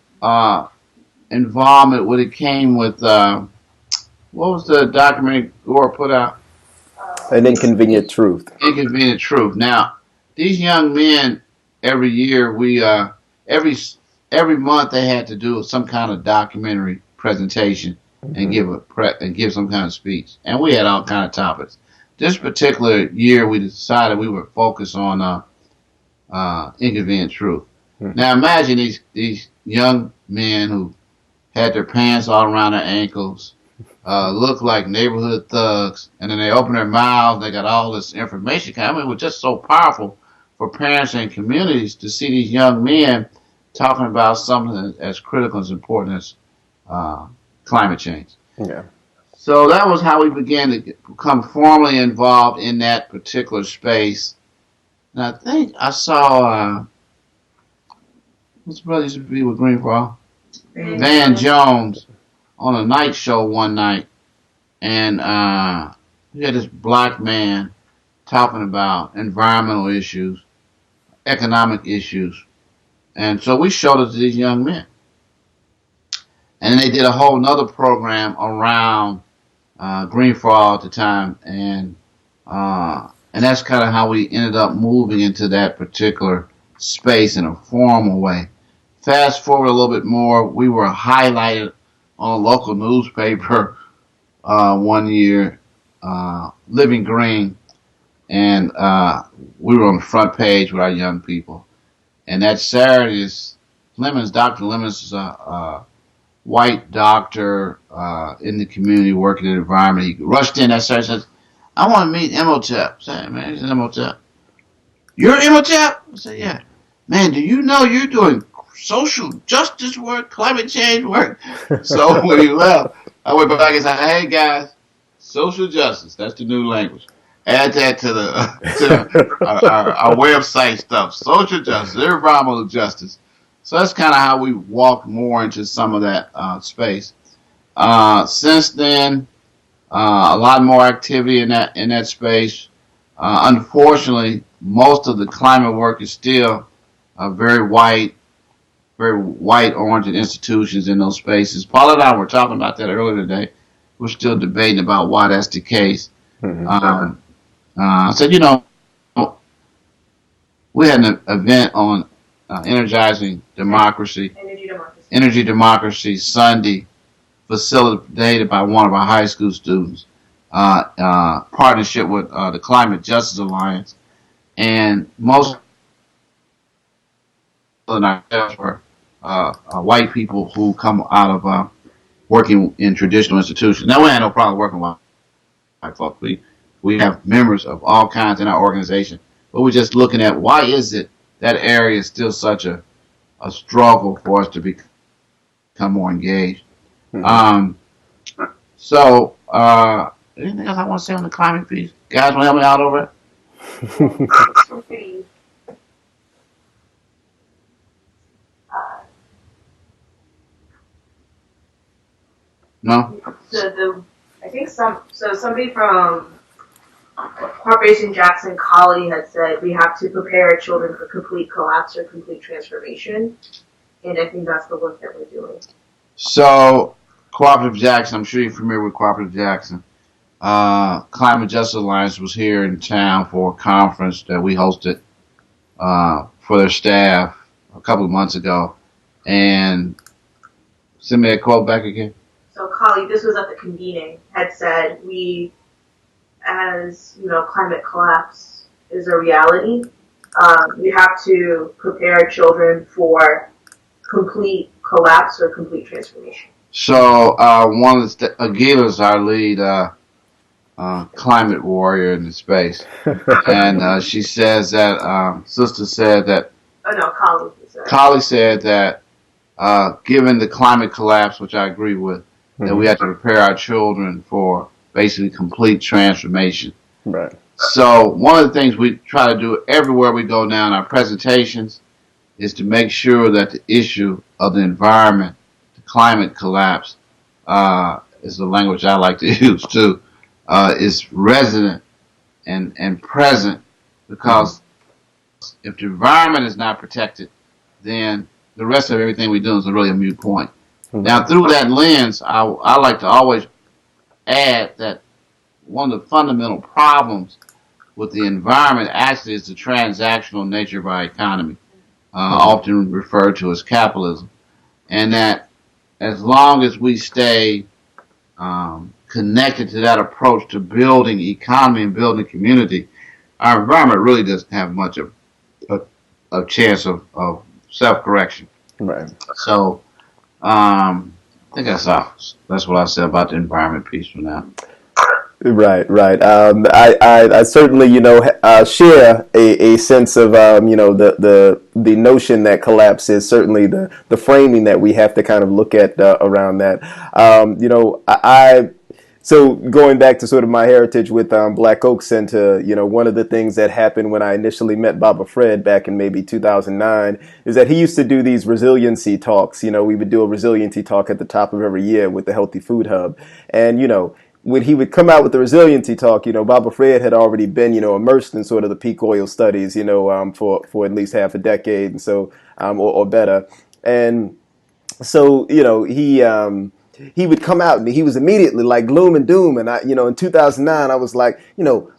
involvement when it came with, what was the documentary Gore put out? An Inconvenient Truth. Inconvenient Truth. Now, these young men, every year, every month they had to do some kind of documentary presentation and give some kind of speech. And we had all kind of topics. This particular year, we decided we would focus on Inconvenient Truth. Now imagine these young men who had their pants all around their ankles, looked like neighborhood thugs, and then they open their mouths, they got all this information. I mean, it was just so powerful for parents and communities to see these young men talking about something as critical as important as climate change. Yeah. So that was how we began to become formally involved in that particular space. And I think I saw what's the brother used to be with Greenfall? Van Jones on a night show one night, and we had this black man talking about environmental issues, economic issues, and so we showed it to these young men. And then they did a whole nother program around Greenfall at the time, and that's kind of how we ended up moving into that particular space in a formal way. Fast forward a little bit more, we were highlighted on a local newspaper one year, Living Green, and we were on the front page with our young people. And that Saturday, Dr. Lemons is a white doctor in the community working in the environment. He rushed in that Saturday and said, "I want to meet Imhotep." I said, "Man, he's an Imhotep." "You're Imhotep?" I said, "Yeah." "Man, do you know you're doing social justice work, climate change work?" So when he left, I went back and said, "Hey guys, social justice, that's the new language. Add that to our website stuff. Social justice, environmental justice." So that's kind of how we walked more into some of that space. Since then, a lot more activity in that space. Unfortunately, most of the climate work is still very white-oriented institutions in those spaces. Paul and I were talking about that earlier today. We're still debating about why that's the case. Mm-hmm. I said, we had an event on energizing democracy, energy democracy Sunday, facilitated by one of our high school students, partnership with the Climate Justice Alliance, and most of ourselves were white people who come out of working in traditional institutions. Now, we had no problem working with white folks. We have members of all kinds in our organization, but we're just looking at why is it that area is still such a struggle for us to become more engaged. Mm-hmm. So, anything else I want to say on the climate piece? Guys, want to help me out over it? No? I think somebody from Corporation Jackson Colley had said we have to prepare our children for complete collapse or complete transformation, and I think that's the work that we're doing. So, Cooperative Jackson, I'm sure you're familiar with Cooperative Jackson. Climate Justice Alliance was here in town for a conference that we hosted for their staff a couple of months ago. And send me that quote back again. So Kali, this was at the convening, had said we, as climate collapse is a reality, we have to prepare children for complete collapse or complete transformation. So one of Aguilar's our lead climate warrior in the space, and she says that sister said that. Oh no, Kali. Kali said that given the climate collapse, which I agree with, that we have to prepare our children for basically complete transformation. Right. So one of the things we try to do everywhere we go now in our presentations is to make sure that the issue of the environment, the climate collapse, is the language I like to use too, is resident and present, because if the environment is not protected, then the rest of everything we do is really a moot point. Now, through that lens, I like to always add that one of the fundamental problems with the environment actually is the transactional nature of our economy, often referred to as capitalism. And that as long as we stay connected to that approach to building economy and building community, our environment really doesn't have much of a chance of self-correction. Right. So, I think that's what I said about the environment piece for now. Right. I certainly, share a sense of, the notion that collapse is certainly the framing that we have to kind of look at around that. So going back to sort of my heritage with Black Oak Center, one of the things that happened when I initially met Baba Fred back in maybe 2009 is that he used to do these resiliency talks. We would do a resiliency talk at the top of every year with the Healthy Food Hub. And, when he would come out with the resiliency talk, Baba Fred had already been, immersed in sort of the peak oil studies, for at least half a decade, and so, or better. And so, he would come out and he was immediately like gloom and doom. And in 2009, I was like,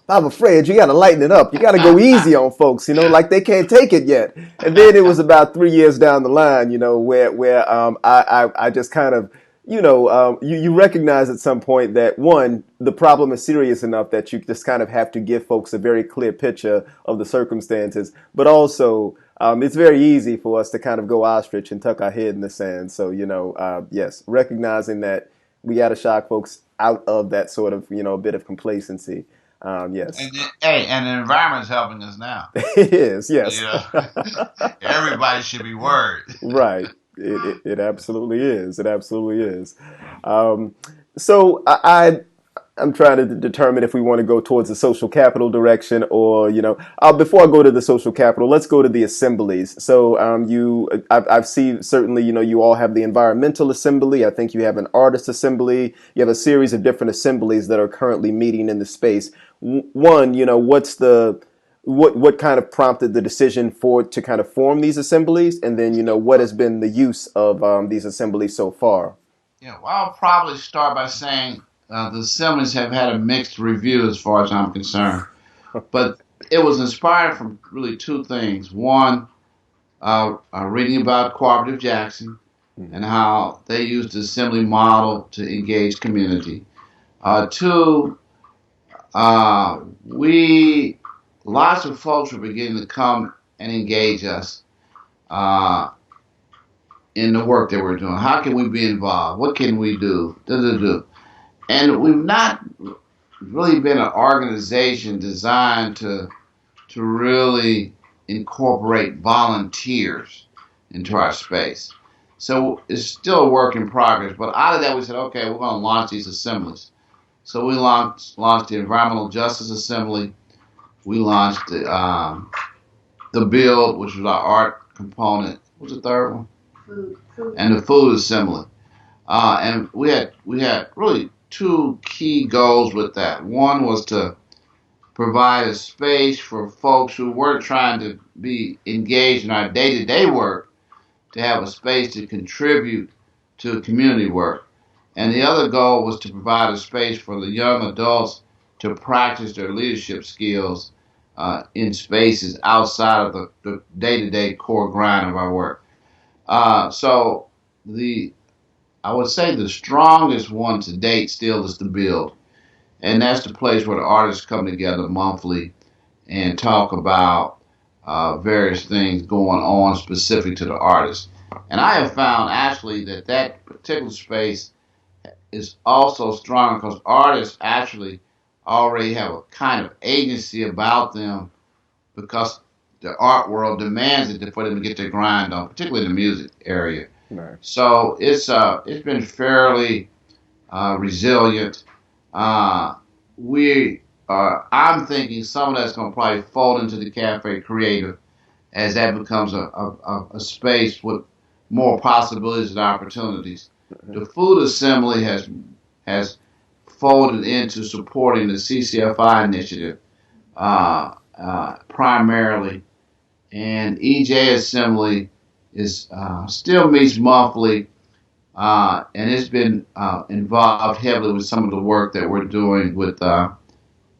Baba Fred, you got to lighten it up. You got to go easy on folks, like they can't take it yet. And then it was about 3 years down the line, where I just kind of, you recognize at some point that, one, the problem is serious enough that you just kind of have to give folks a very clear picture of the circumstances. But also, it's very easy for us to kind of go ostrich and tuck our head in the sand. So, yes, recognizing that we got to shock folks out of that sort of, a bit of complacency. Yes. And the environment's helping us now. It is, yes. Everybody should be worried. Right. It absolutely is. It absolutely is. So I'm trying to determine if we want to go towards the social capital direction or, before I go to the social capital, let's go to the assemblies. So I've seen certainly, you all have the environmental assembly. I think you have an artist assembly. You have a series of different assemblies that are currently meeting in the space. One, what kind of prompted the decision to kind of form these assemblies? And then, what has been the use of these assemblies so far? Yeah, well, I'll probably start by saying the assemblies have had a mixed review as far as I'm concerned. But it was inspired from really two things. One, reading about Cooperative Jackson and how they used the assembly model to engage community. Two, lots of folks were beginning to come and engage us in the work that we're doing. How can we be involved? What can we do? And we've not really been an organization designed to really incorporate volunteers into our space. So it's still a work in progress. But out of that, we said, okay, we're going to launch these assemblies. So we launched the Environmental Justice Assembly. We launched the Build, which was our art component. What was the third one? Food. And the Food Assembly. And we had really two key goals with that. One was to provide a space for folks who weren't trying to be engaged in our day-to-day work to have a space to contribute to community work. And the other goal was to provide a space for the young adults to practice their leadership skills in spaces outside of the day-to-day core grind of our work. So the I would say the strongest one to date still is the build, and that's the place where the artists come together monthly and talk about various things going on specific to the artist. And I have found actually that that particular space is also strong because artists actually already have a kind of agency about them because the art world demands it for them to get their grind on, particularly in the music area. Right. So it's been fairly resilient. I'm thinking some of that's going to probably fold into the cafe creative as that becomes a space with more possibilities and opportunities. The food assembly has folded into supporting the CCFI initiative primarily, and EJ Assembly is still meets monthly, and it's been involved heavily with some of the work that we're doing with the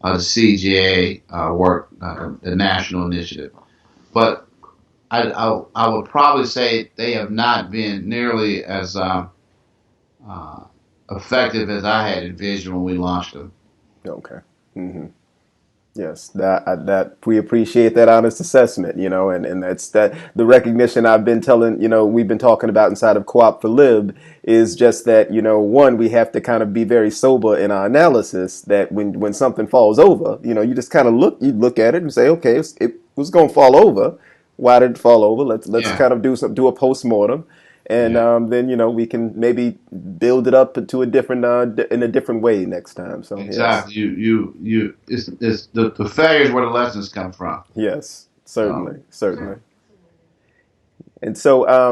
CGA work, the national initiative. But I would probably say they have not been nearly as effective as I had envisioned when we launched them. Okay. Mm-hmm. Yes, that we appreciate that honest assessment, and that's that the recognition I've been telling, we've been talking about inside of Co-op for Lib is just that, one, we have to kind of be very sober in our analysis that when something falls over, you just kind of look at it and say, okay, it was going to fall over. Why did it fall over? Let's kind of do a postmortem. And then we can maybe build it up to a different in a different way next time. So exactly, yes. It's the failures where the lessons come from. Yes, certainly. And so I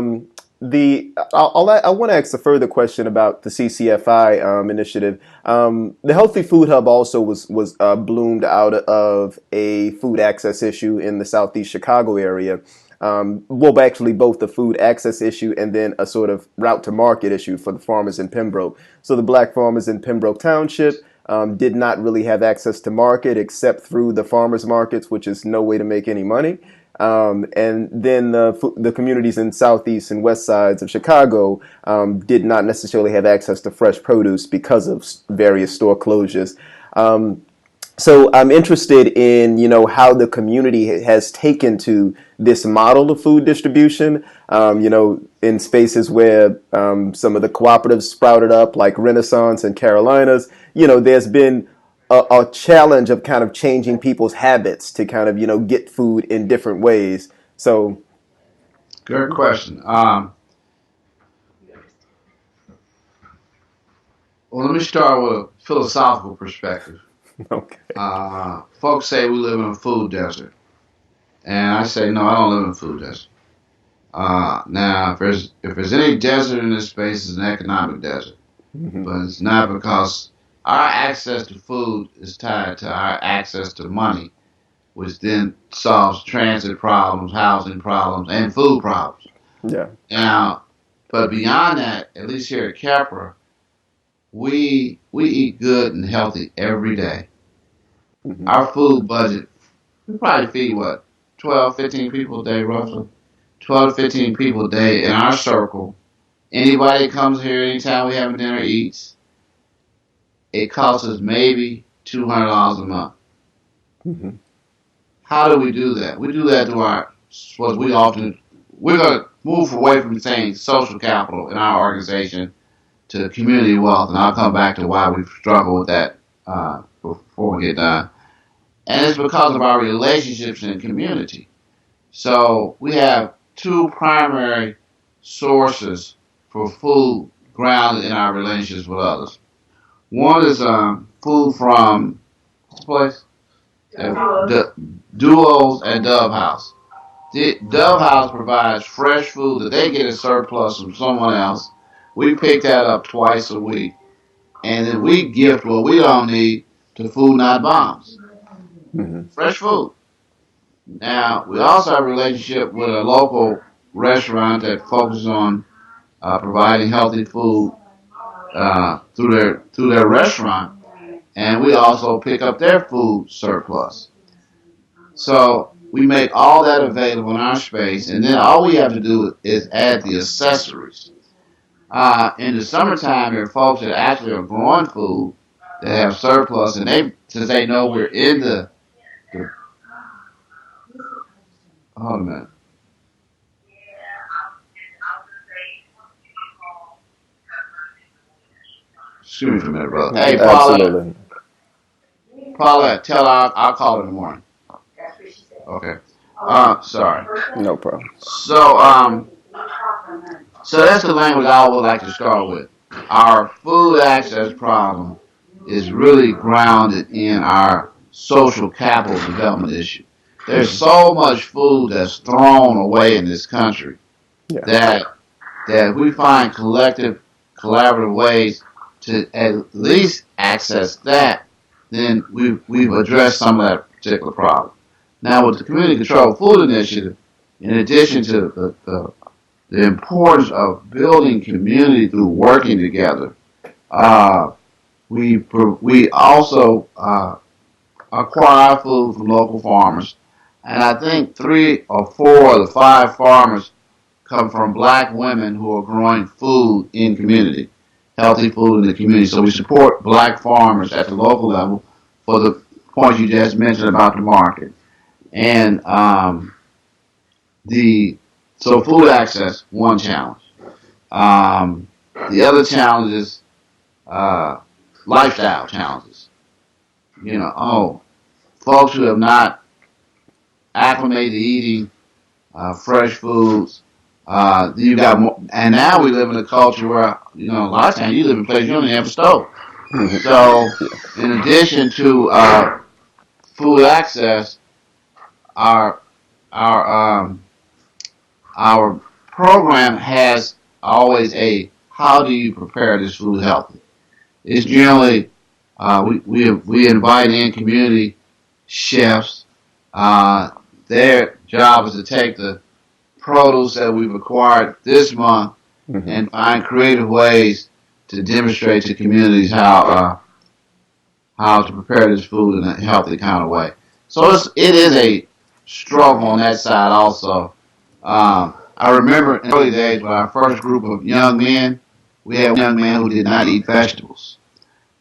want to ask a further question about the CCFI initiative. The Healthy Food Hub also was bloomed out of a food access issue in the Southeast Chicago area. Actually both the food access issue and then a sort of route to market issue for the farmers in Pembroke. So the black farmers in Pembroke Township did not really have access to market except through the farmers markets, which is no way to make any money. And then the communities in southeast and west sides of Chicago did not necessarily have access to fresh produce because of various store closures. So I'm interested in, how the community has taken to this model of food distribution, in spaces where some of the cooperatives sprouted up like Renaissance and Carolinas. There's been a challenge of kind of changing people's habits to kind of, get food in different ways. So. Good question. Well, let me start with a philosophical perspective. Okay. Folks say we live in a food desert, and I say no, I don't live in a food desert. Now, if there's any desert in this space, it's an economic desert, but it's not because our access to food is tied to our access to money, which then solves transit problems, housing problems, and food problems. Yeah. Now, but beyond that, at least here at Kheprw, we eat good and healthy every day. Mm-hmm. Our food budget, we probably feed 12, 15 people a day roughly. 12 to 15 people a day in our circle. Anybody that comes here anytime we have dinner eats, it costs us maybe $200 a month. Mm-hmm. How do we do that? We do that through we're going to move away from saying social capital in our organization to community wealth, and I'll come back to why we struggle with that before we get done. And it's because of our relationships in community. So we have two primary sources for food grounded in our relationships with others. One is food from what's the place? Duos and Dove House. Dove House provides fresh food that they get a surplus from someone else. We pick that up twice a week, and then we gift what we don't need to Food Not Bombs. Mm-hmm. Fresh food. Now, we also have a relationship with a local restaurant that focuses on providing healthy food through their restaurant, and we also pick up their food surplus. So we make all that available in our space, and then all we have to do is add the accessories. In the summertime, there are folks that actually are growing food that have surplus, and since they know we're in the hold a minute. Excuse me for a minute, brother. Hey, Absolutely. Paulette, tell her I'll call her in the morning. Okay. Sorry. No problem. So that's the language I would like to start with. Our food access problem is really grounded in our social capital development issue. There's so much food that's thrown away in this country that we find collaborative ways to at least access that, then we've addressed some of that particular problem. Now, with the Community Controlled Food Initiative, in addition to the importance of building community through working together, we also acquire our food from local farmers, and I think 3 or 4 of the 5 farmers come from black women who are growing food in community, healthy food in the community. So we support black farmers at the local level for the point you just mentioned about the market. And so food access, one challenge. The other challenge is lifestyle challenges. Folks who have not acclimated to eating fresh foods. You got more, and now we live in a culture where a lot of times you live in a place you don't even have a stove. So, in addition to food access, our program has always a how do you prepare this food healthy? It's generally we invite in community chefs. Their job is to take the produce that we've acquired this month and find creative ways to demonstrate to communities how to prepare this food in a healthy kind of way. So it is a struggle on that side also. I remember in the early days with our first group of young men, we had one young man who did not eat vegetables,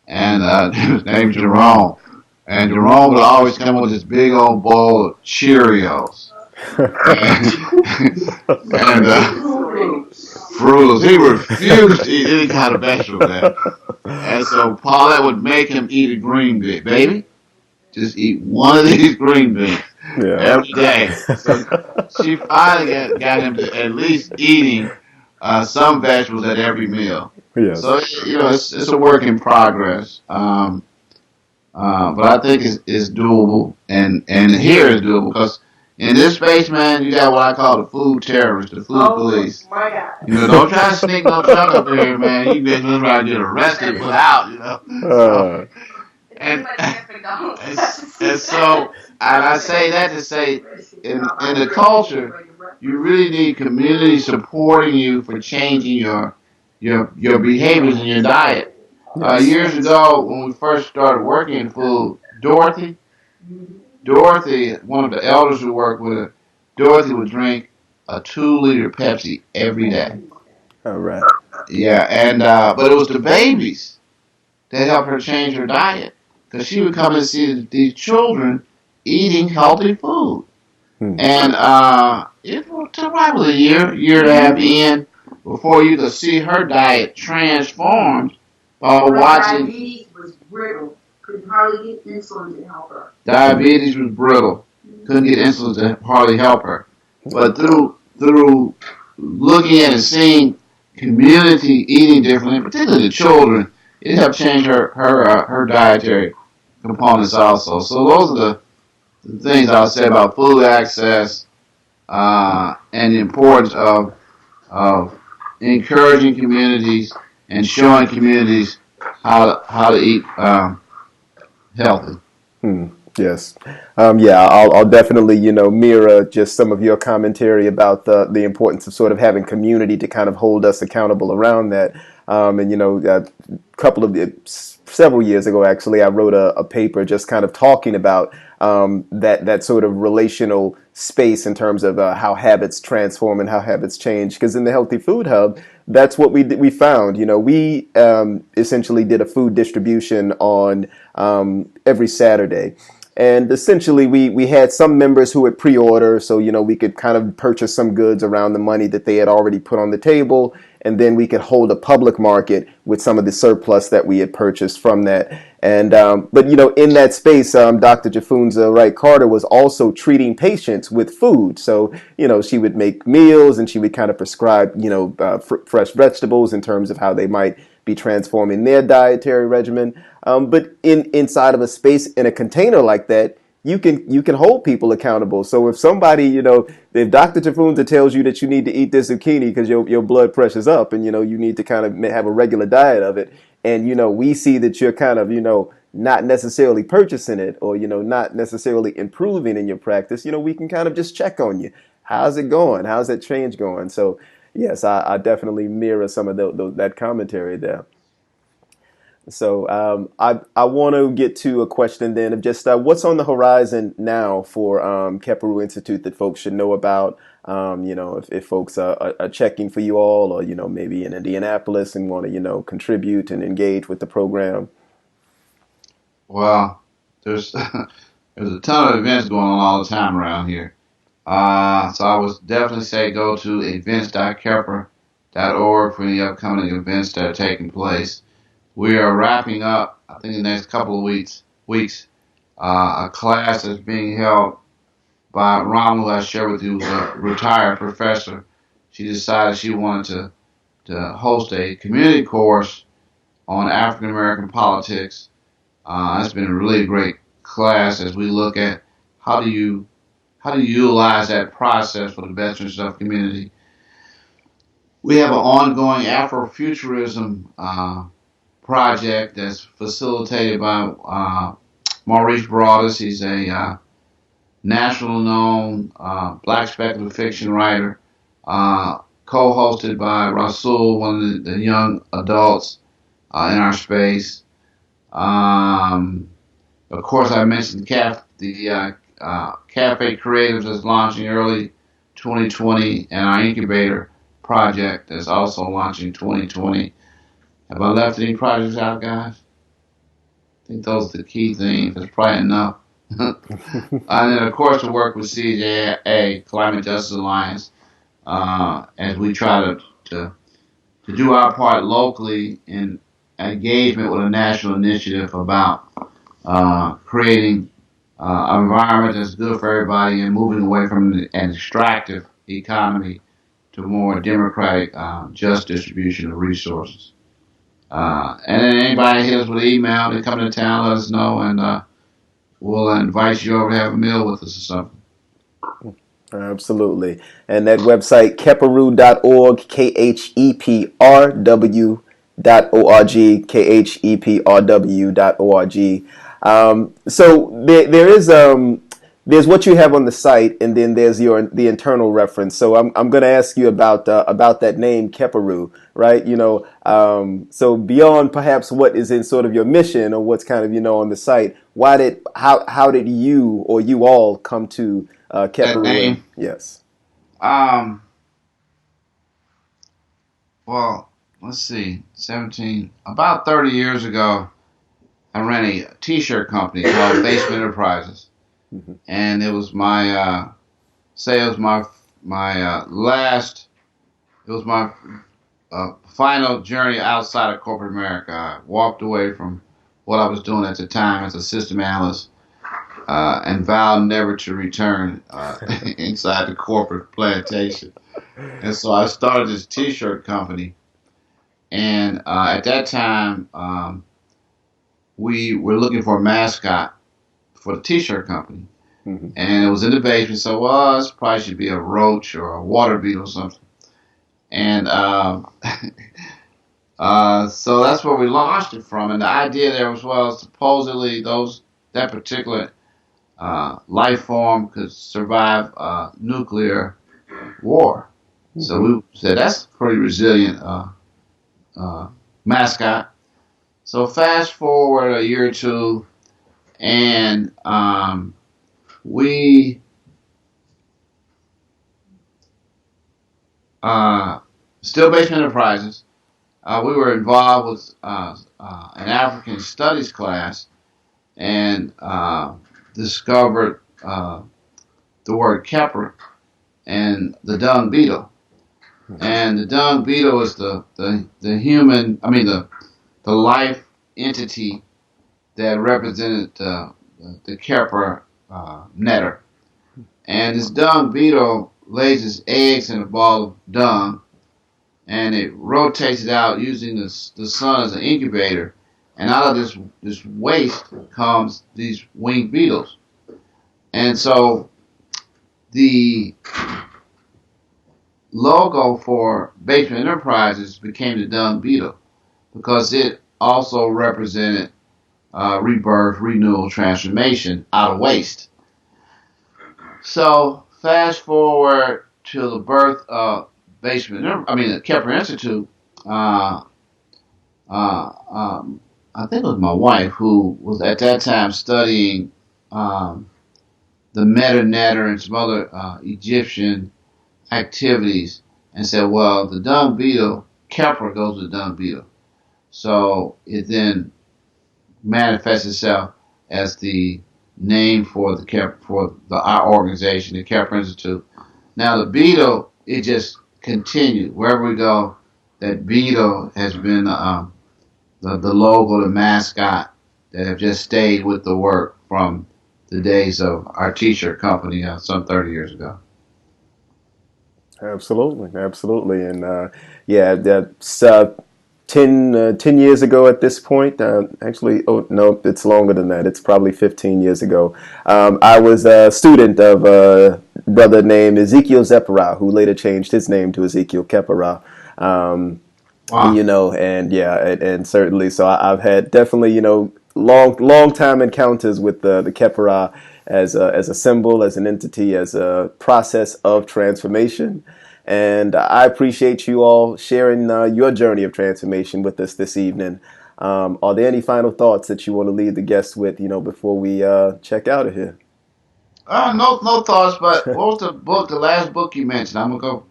and his name was Jerome. And Jerome would always come with this big old bowl of Cheerios and Fruiters. He refused to eat any kind of vegetable, man. And so Paulette would make him eat a green bean. Baby, just eat one of these green beans every day. So she finally got him to at least eating some vegetables at every meal. Yes. So it's a work in progress. But I think it's doable, and here is doable because in this space, man, you got what I call the food terrorists, the food police. My God. Don't try to sneak no junk up here, man. You can just try to get arrested and put out, So, and I say that to say, in the culture, you really need community supporting you for changing your behaviors and your diet. Years ago, when we first started working in food, Dorothy, one of the elders who worked with her, Dorothy would drink a 2-liter Pepsi every day. All right. Yeah, and but it was the babies that helped her change her diet because she would come and see these children eating healthy food. And it took probably a year and a half in before you could see her diet transformed by watching. Diabetes was brittle. Couldn't hardly get insulin to help her. Diabetes was brittle. Couldn't get insulin to hardly help her. But through looking at and seeing community eating differently, particularly the children, it helped change her dietary components also. So those are the things I'll say about food access and the importance of encouraging communities and showing communities how to eat healthy. Yes. I'll definitely, mirror just some of your commentary about the importance of sort of having community to kind of hold us accountable around that. And several years ago, actually, I wrote a paper just kind of talking about that sort of relational space in terms of how habits transform and how habits change. Because in the Healthy Food Hub, that's what we found. We essentially did a food distribution on every Saturday. And essentially, we had some members who would pre-order, so we could kind of purchase some goods around the money that they had already put on the table, and then we could hold a public market with some of the surplus that we had purchased from that. And but in that space, Dr. Jafunza Wright Carter was also treating patients with food. So she would make meals, and she would kind of prescribe fresh vegetables in terms of how they might be transforming their dietary regimen. But inside of a space in a container like that, you can hold people accountable. So if somebody, if Dr. Jafunza tells you that you need to eat this zucchini because your blood pressure's up, and you need to kind of have a regular diet of it, and we see that you're kind of not necessarily purchasing it, or not necessarily improving in your practice, we can kind of just check on you. How's it going? How's that change going? So yes, I definitely mirror some of that commentary there. So I want to get to a question then of just what's on the horizon now for Kheprw Institute that folks should know about. If folks are checking for you all, or maybe in Indianapolis and want to contribute and engage with the program. Well, there's a ton of events going on all the time around here. So I would definitely say go to events.kheprw.org for any upcoming events that are taking place. We are wrapping up, I think, in the next couple of weeks, a class that's being held by Ron, who I shared with you, who's a retired professor. She decided she wanted to host a community course on African American politics. It's been a really great class as we look at how do you utilize that process for the best interest of the community. We have an ongoing Afrofuturism project that's facilitated by Maurice Broadus. He's a national known black speculative fiction writer, co-hosted by Rasul, one of the young adults in our space. Of course, I mentioned the Cafe Creatives is launching early 2020, and our incubator project is also launching 2020. Have I left any projects out, guys? I think those are the key things. That's probably enough. And then, of course, to work with CJA, Climate Justice Alliance, as we try to do our part locally in engagement with a national initiative about creating an environment that's good for everybody and moving away from an extractive economy to more democratic, just distribution of resources. And then anybody hit us with an email, they come to town, let us know, and we'll invite you over to have a meal with us or something. Absolutely. And that website, kheprw.org, KHEPRW.org, KHEPRW.org. So there is there's what you have on the site, and then there's the internal reference. So I'm going to ask you about that name Kheprw, right? So beyond perhaps what is in sort of your mission or what's kind of on the site, how did you or you all come to Kheprw? That name? Yes. Well, let's see, about 30 years ago, I ran a T-shirt company called Basement Enterprises. Mm-hmm. And it was my final journey outside of corporate America. I walked away from what I was doing at the time as a system analyst and vowed never to return inside the corporate plantation. And so I started this T-shirt company. And at that time, we were looking for a mascot for the T-shirt company. Mm-hmm. And it was in the basement, so this probably should be a roach or a water beetle or something. And so that's where we launched it from. And the idea there was supposedly that particular life form could survive nuclear war. Mm-hmm. So we said that's pretty resilient mascot. So fast forward a year or two, and we still Basement Enterprises. We were involved with an African studies class and discovered the word Kheprw and the dung beetle. And the dung beetle is the human, the life entity that represented the Kheprw netter. And this dung beetle lays its eggs in a ball of dung, and it rotates it out using the sun as an incubator. And out of this waste comes these winged beetles. And so the logo for Basement Enterprises became the dung beetle because it also represented rebirth, renewal, transformation out of waste. So fast forward to the birth of the Kheprw Institute. I think it was my wife who was at that time studying the Medu Neter and some other Egyptian activities, and said, well, the dung beetle, Kheprw goes with the dung beetle. So it then manifests itself as the name for our organization, the Kheprw Institute. Now the beetle, it just continued. Wherever we go, that beetle has been the logo, the mascot that have just stayed with the work from the days of our t-shirt company some 30 years ago. Absolutely. And that's 10 years ago at this point. Actually, oh no, it's longer than that. It's probably 15 years ago. I was a student of a brother named Ezekiel Zephyra, who later changed his name to Ezekiel Kheprw. Wow. And certainly, so I've had definitely, long time encounters with the Kheprw as a symbol, as an entity, as a process of transformation. And I appreciate you all sharing your journey of transformation with us this evening. Are there any final thoughts that you want to leave the guests with, before we check out of here? No thoughts, but what was the last book you mentioned? I'm going to go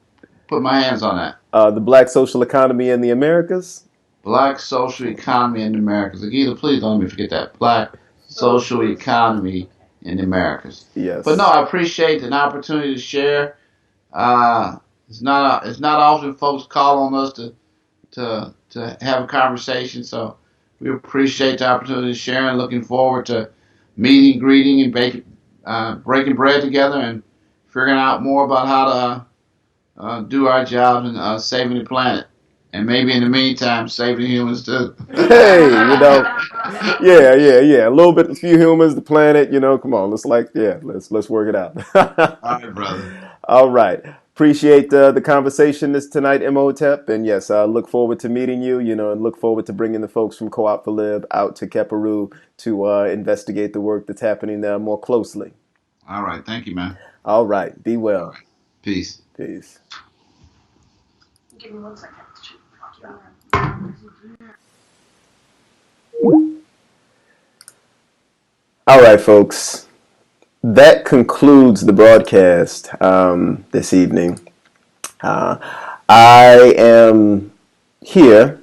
put my hands on that. The Black Social Economy in the Americas. Black Social Economy in the Americas. Agita, please don't let me forget that. Black Social Economy in the Americas. Yes. But no, I appreciate an opportunity to share. It's not often folks call on us to have a conversation, so we appreciate the opportunity to share and looking forward to meeting, greeting, and breaking bread together and figuring out more about how to do our jobs and saving the planet. And maybe in the meantime, saving humans too. Hey, yeah. A little bit, a few humans, the planet, come on, let's work it out. All right, brother. All right. Appreciate the conversation this tonight, Imhotep. And yes, I look forward to meeting you, and look forward to bringing the folks from Co-op for Lib out to Kheprw to investigate the work that's happening there more closely. All right. Thank you, man. All right. Be well. Right. Peace. Peace. Give me 1 second. All right, folks. That concludes the broadcast this evening. I am here,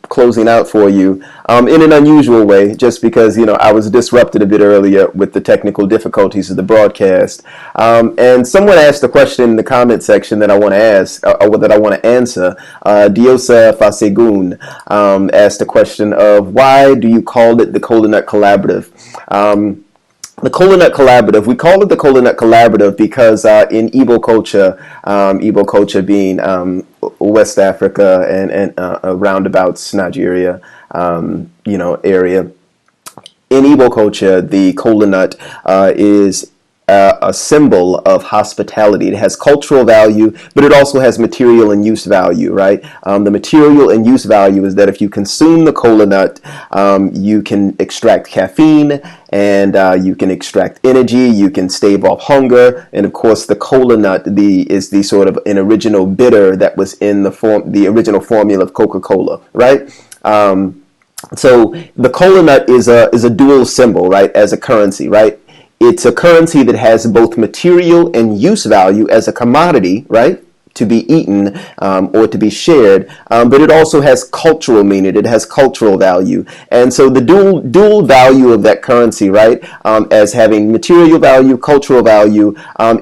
closing out for you in an unusual way, just because, I was disrupted a bit earlier with the technical difficulties of the broadcast. And someone asked a question in the comment section that I want to ask, or that I want to answer. Diosa Fasegun asked a question of, why do you call it the Kola Nut Collaborative? The Kola Nut Collaborative, we call it the Kola Nut Collaborative because in Igbo culture being West Africa and roundabouts Nigeria, area. In Igbo culture, the kola nut is a symbol of hospitality. It has cultural value, but it also has material and use value, right? The material and use value is that if you consume the kola nut, you can extract caffeine, and you can extract energy, you can stave off hunger, and of course the kola nut is the sort of an original bitter that was in the original formula of Coca-Cola, right? So the kola nut is a dual symbol, right, as a currency, right? It's a currency that has both material and use value as a commodity, right, to be eaten or to be shared, but it also has cultural meaning. It has cultural value, and so the dual value of that currency, right, as having material value, cultural value,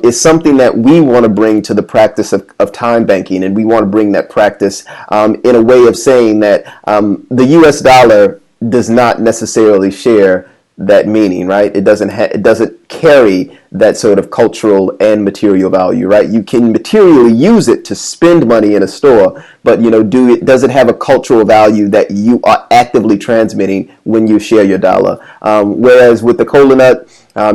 is something that we want to bring to the practice of time banking, and we want to bring that practice in a way of saying that the U.S. dollar does not necessarily share that meaning, right? It doesn't carry that sort of cultural and material value, right? You can materially use it to spend money in a store, but does it have a cultural value that you are actively transmitting when you share your dollar? Whereas with the kola nut,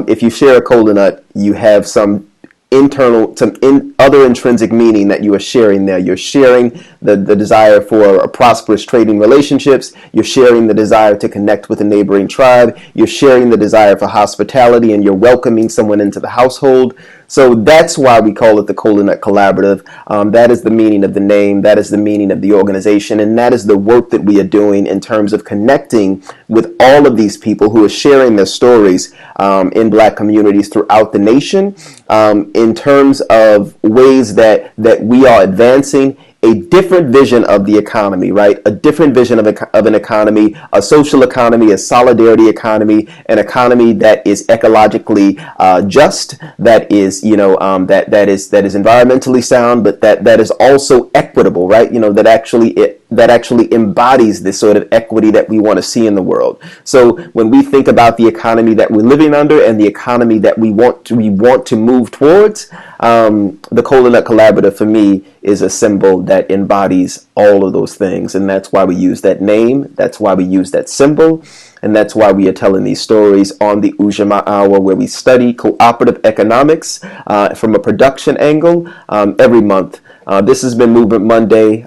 if you share a kola nut, you have some other intrinsic meaning that you are sharing there. You're sharing the desire for a prosperous trading relationships. You're sharing the desire to connect with a neighboring tribe. You're sharing the desire for hospitality, and you're welcoming someone into the household. So that's why we call it the Kola Nut Collaborative. That is the meaning of the name. That is the meaning of the organization. And that is the work that we are doing in terms of connecting with all of these people who are sharing their stories in Black communities throughout the nation, in terms of ways that we are advancing a different vision of the economy, right? A different vision of an economy, a social economy, a solidarity economy, an economy that is ecologically just, that is, that is environmentally sound, but that is also equitable, right? That actually embodies this sort of equity that we want to see in the world. So when we think about the economy that we're living under and the economy that we want to move towards, the Kola Nut Collaborative for me is a symbol that embodies all of those things, and that's why we use that name. That's why we use that symbol. And that's why we are telling these stories on the Ujamaa Hour, where we study cooperative economics from a production angle every month. This has been Movement Monday.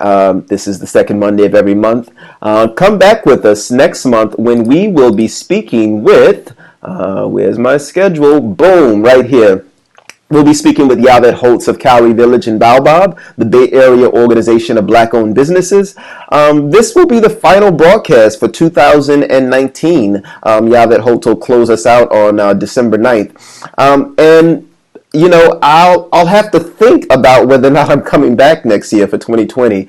This is the second Monday of every month. Come back with us next month when we will be speaking with, where's my schedule? Boom, right here. We'll be speaking with Yaved Holtz of Cowrie Village in Baobab, the Bay Area organization of Black-owned businesses. This will be the final broadcast for 2019. Yaved Holtz will close us out on December 9th. And I'll have to think about whether or not I'm coming back next year for 2020.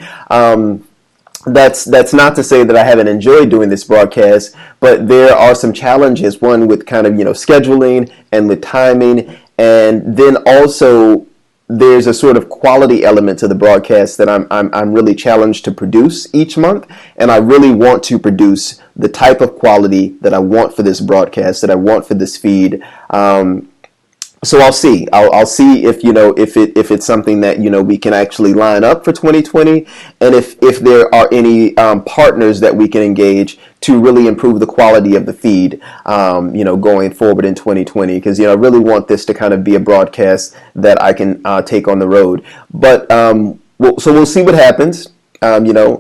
That's not to say that I haven't enjoyed doing this broadcast, but there are some challenges. One with kind of scheduling and with timing. And then also there's a sort of quality element to the broadcast that I'm really challenged to produce each month, and I really want to produce the type of quality that I want for this broadcast, that I want for this feed. So I'll see. I'll see if if it's something that we can actually line up for 2020, and if there are any partners that we can engage to really improve the quality of the feed, going forward in 2020. Because I really want this to kind of be a broadcast that I can take on the road. But so we'll see what happens.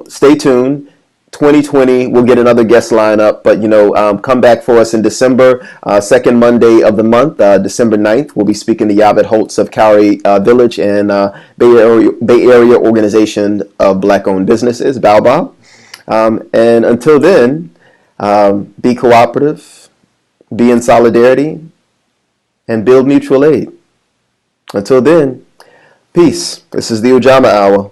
Stay tuned. 2020, we'll get another guest lineup, but come back for us in December, second Monday of the month, December 9th. We'll be speaking to Yaved Holtz of Cowrie Village and Bay Area Organization of Black-owned businesses, Baobab. And until then, be cooperative, be in solidarity, and build mutual aid. Until then, peace. This is the Ujamaa Hour.